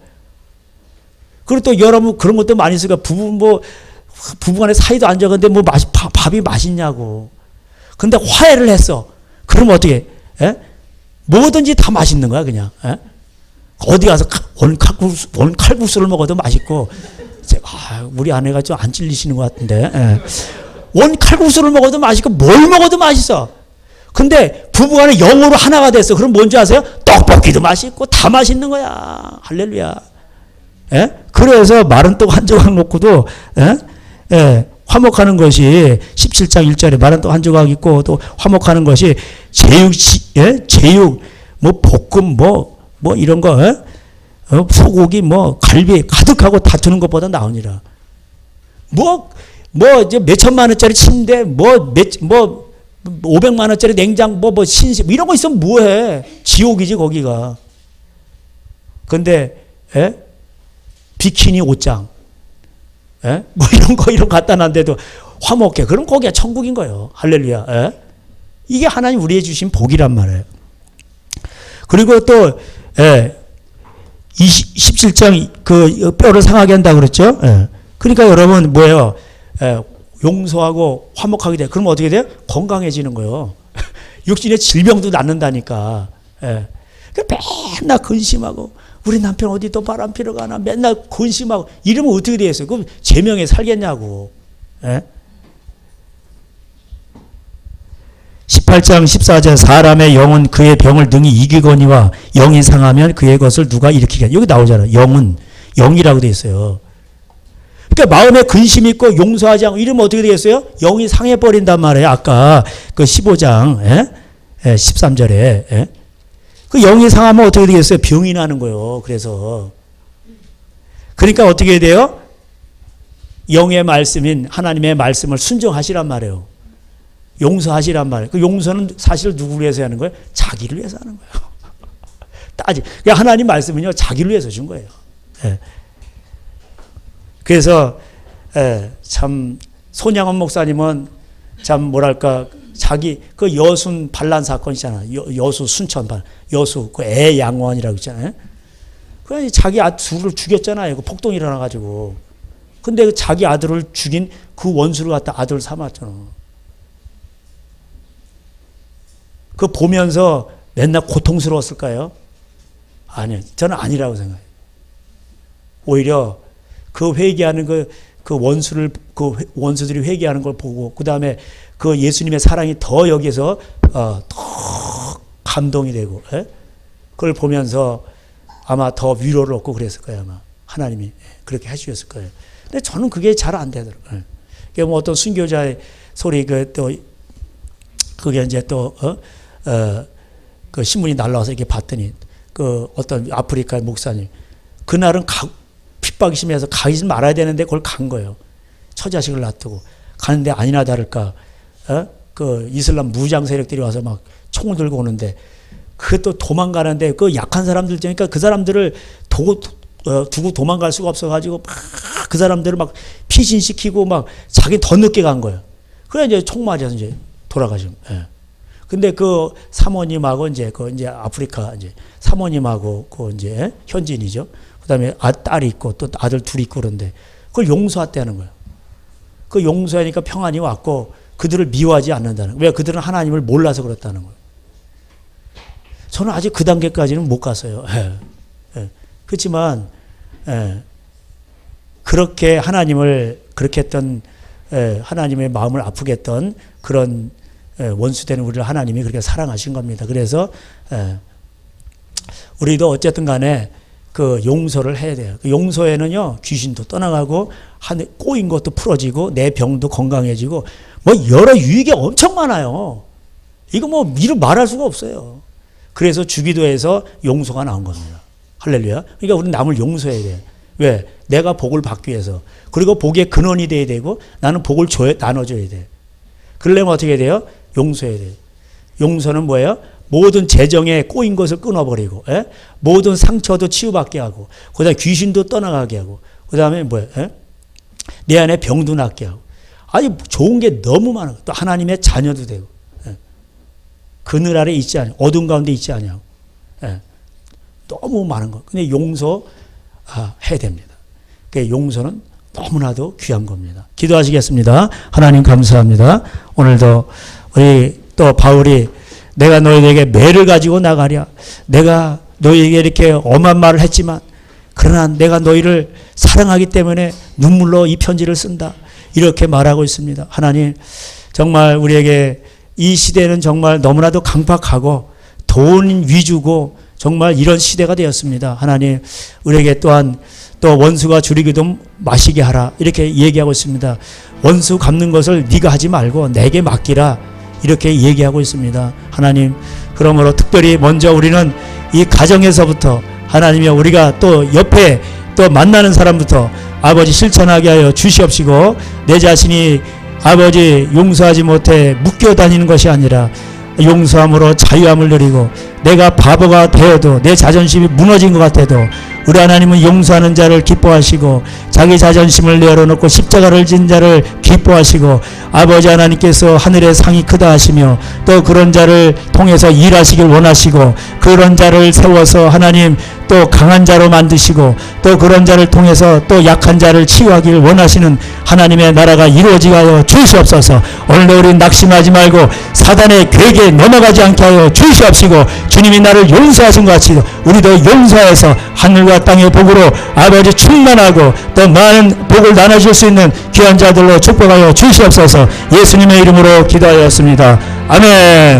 그리고 또 여러분 그런 것도 많이 있으니까 부부간에 사이도 안 좋은데 밥이 맛있냐고. 근데 화해를 했어. 그러면 어떻게? 예? 뭐든지 다 맛있는 거야, 그냥. 예? 어디 가서 오늘 칼국수를 먹어도 맛있고. 우리 아내가 좀 안 찔리시는 것 같은데. 예. 원 칼국수를 먹어도 맛있고 뭘 먹어도 맛있어. 근데 부부간에 영으로 하나가 됐어. 그럼 뭔지 아세요? 떡볶이도 맛있고 다 맛있는 거야. 할렐루야. 예? 그래서 마른 떡 한 조각 놓고도 예? 예, 화목하는 것이 17장 1절에 마른 떡 한 조각 있고 또 화목하는 것이 제육, 예? 제육, 뭐 볶음, 뭐 이런 거, 예? 소고기, 갈비 가득하고 다투는 것보다 나으니라. 이제 몇천만 원짜리 침대, 500만 원짜리 냉장고, 신식, 이런 거 있으면 뭐해? 지옥이지, 거기가. 근데, 예? 비키니 옷장, 예? 이런 거 갖다 놨는데도 화목해. 그럼 거기가 천국인 거예요. 할렐루야. 예? 이게 하나님 우리에 주신 복이란 말이에요. 그리고 또, 예. 17장 그 뼈를 상하게 한다고 그랬죠. 예. 그러니까 여러분 뭐예요? 예. 용서하고 화목하게 돼. 그럼 어떻게 돼요? 건강해지는 거예요. 육신의 질병도 낫는다니까. 예. 맨날 근심하고 우리 남편 어디 또 바람 피러 가나 맨날 근심하고 이러면 어떻게 되겠어요? 그럼 제명에 살겠냐고. 예? 18장 14절 사람의 영은 그의 병을 능히 이기거니와 영이 상하면 그의 것을 누가 일으키겠냐. 여기 나오잖아요. 영은 영이라고 되어 있어요. 그러니까 마음에 근심 있고 용서하지 않고 이러면 어떻게 되겠어요? 영이 상해버린단 말이에요. 아까 그 15장 13절에 예? 그 영이 상하면 어떻게 되겠어요? 병이 나는 거예요. 그래서 그러니까 어떻게 돼요? 영의 말씀인 하나님의 말씀을 순종하시란 말이에요. 용서하시란 말이에요. 그 용서는 사실 누구를 위해서 하는 거예요? 자기를 위해서 하는 거예요. 그러니까 하나님 말씀은요, 자기를 위해서 준 거예요. 예. 그래서, 참, 손양원 목사님은 참, 뭐랄까, 그 여순 반란 사건 있잖아요. 여수 순천 반란. 여수, 그 애 양원이라고 있잖아요. 그 자기 둘을 죽였잖아요. 그 폭동이 일어나가지고. 근데 그 자기 아들을 죽인 그 원수를 갖다 아들 삼았잖아. 그 보면서 맨날 고통스러웠을까요? 아니요. 저는 아니라고 생각해요. 오히려 그 회개하는 그 원수들이 회개하는 걸 보고, 그 다음에 그 예수님의 사랑이 더 여기서, 더 감동이 되고, 예? 그걸 보면서 아마 더 위로를 얻고 그랬을 거예요, 아마. 하나님이 그렇게 해주셨을 거예요. 근데 저는 그게 잘 안 되더라고요. 그게 뭐 어떤 순교자의 소리, 그게 이제 또, 그 신문이 날라와서 이렇게 봤더니 그 어떤 아프리카 목사님 그날은 핍박이 심해서 가지 말아야 되는데 그걸 간 거예요. 처자식을 놔두고 가는데 아니나 다를까 그 이슬람 무장 세력들이 와서 막 총을 들고 오는데 그것도 도망가는데 그 약한 사람들 있으니까 그 사람들을 두고 도망갈 수가 없어가지고 막 그 사람들을 막 피신시키고 막 자기 더 늦게 간 거예요. 그래 이제 총 맞아서 이제 돌아가죠. 예. 근데 그 사모님하고 이제 아프리카 이제 사모님하고 그 이제 현지인이죠. 그다음에 딸이 있고 또 아들 둘이 있고 그런데 그걸 용서했다는 거예요. 그 용서하니까 평안이 왔고 그들을 미워하지 않는다는 거예요. 왜? 그들은 하나님을 몰라서 그렇다는 거예요. 저는 아직 그 단계까지는 못 갔어요. 예. 예. 그렇지만 그렇게 하나님을 그렇게 했던 하나님의 마음을 아프게 했던 그런 원수되는 우리를 하나님이 그렇게 사랑하신 겁니다. 그래서 우리도 어쨌든 간에 그 용서를 해야 돼요. 그 용서에는요 귀신도 떠나가고 꼬인 것도 풀어지고 내 병도 건강해지고 뭐 여러 유익이 엄청 많아요. 이거 뭐 미루 말할 수가 없어요. 그래서 주기도에서 용서가 나온 겁니다. 할렐루야. 그러니까 우리는 남을 용서해야 돼요. 왜? 내가 복을 받기 위해서. 그리고 복의 근원이 돼야 되고 나는 복을 나눠줘야 돼요. 그러려면 어떻게 돼요? 용서해야 돼요. 용서는 뭐예요? 모든 재정에 꼬인 것을 끊어버리고, 모든 상처도 치유받게 하고, 그 다음에 귀신도 떠나가게 하고, 그 다음에 뭐예요? 내 안에 병도 낫게 하고. 아니, 좋은 게 너무 많아요. 또 하나님의 자녀도 되고, 그늘 아래 있지 않아요. 어둠 가운데 있지 않냐고. 너무 많은 거. 근데 용서해야 됩니다. 그러니까 용서는 너무나도 귀한 겁니다. 기도하시겠습니다. 하나님 감사합니다. 오늘도 우리 또 바울이 내가 너희에게 매를 가지고 나가랴. 내가 너희에게 이렇게 엄한 말을 했지만 그러나 내가 너희를 사랑하기 때문에 눈물로 이 편지를 쓴다. 이렇게 말하고 있습니다. 하나님, 정말 우리에게 이 시대는 정말 너무나도 강팍하고 돈 위주고 정말 이런 시대가 되었습니다. 하나님, 우리에게 또한 또 원수가 줄이기도 마시게 하라, 이렇게 얘기하고 있습니다. 원수 갚는 것을 네가 하지 말고 내게 맡기라, 이렇게 얘기하고 있습니다. 하나님, 그러므로 특별히 먼저 우리는 이 가정에서부터 하나님이 우리가 또 옆에 또 만나는 사람부터 아버지 실천하게 하여 주시옵시고, 내 자신이 아버지 용서하지 못해 묶여 다니는 것이 아니라 용서함으로 자유함을 누리고, 내가 바보가 되어도 내 자존심이 무너진 것 같아도 우리 하나님은 용서하는 자를 기뻐하시고 자기 자존심을 내어놓고 십자가를 진 자를 기뻐하시고, 아버지 하나님께서 하늘의 상이 크다 하시며 또 그런 자를 통해서 일하시길 원하시고, 그런 자를 세워서 하나님 또 강한 자로 만드시고 또 그런 자를 통해서 또 약한 자를 치유하길 원하시는 하나님의 나라가 이루어지게 하여 주시옵소서. 오늘도 우리 낙심하지 말고 사단의 괴계에 넘어가지 않게 하여 주시옵시고, 주님이 나를 용서하신 것 같이 우리도 용서해서 하늘과 땅의 복으로 아버지 충만하고 또 많은 복을 나눠줄 수 있는 귀한 자들로 축복하여 주시옵소서. 예수님의 이름으로 기도하였습니다. 아멘.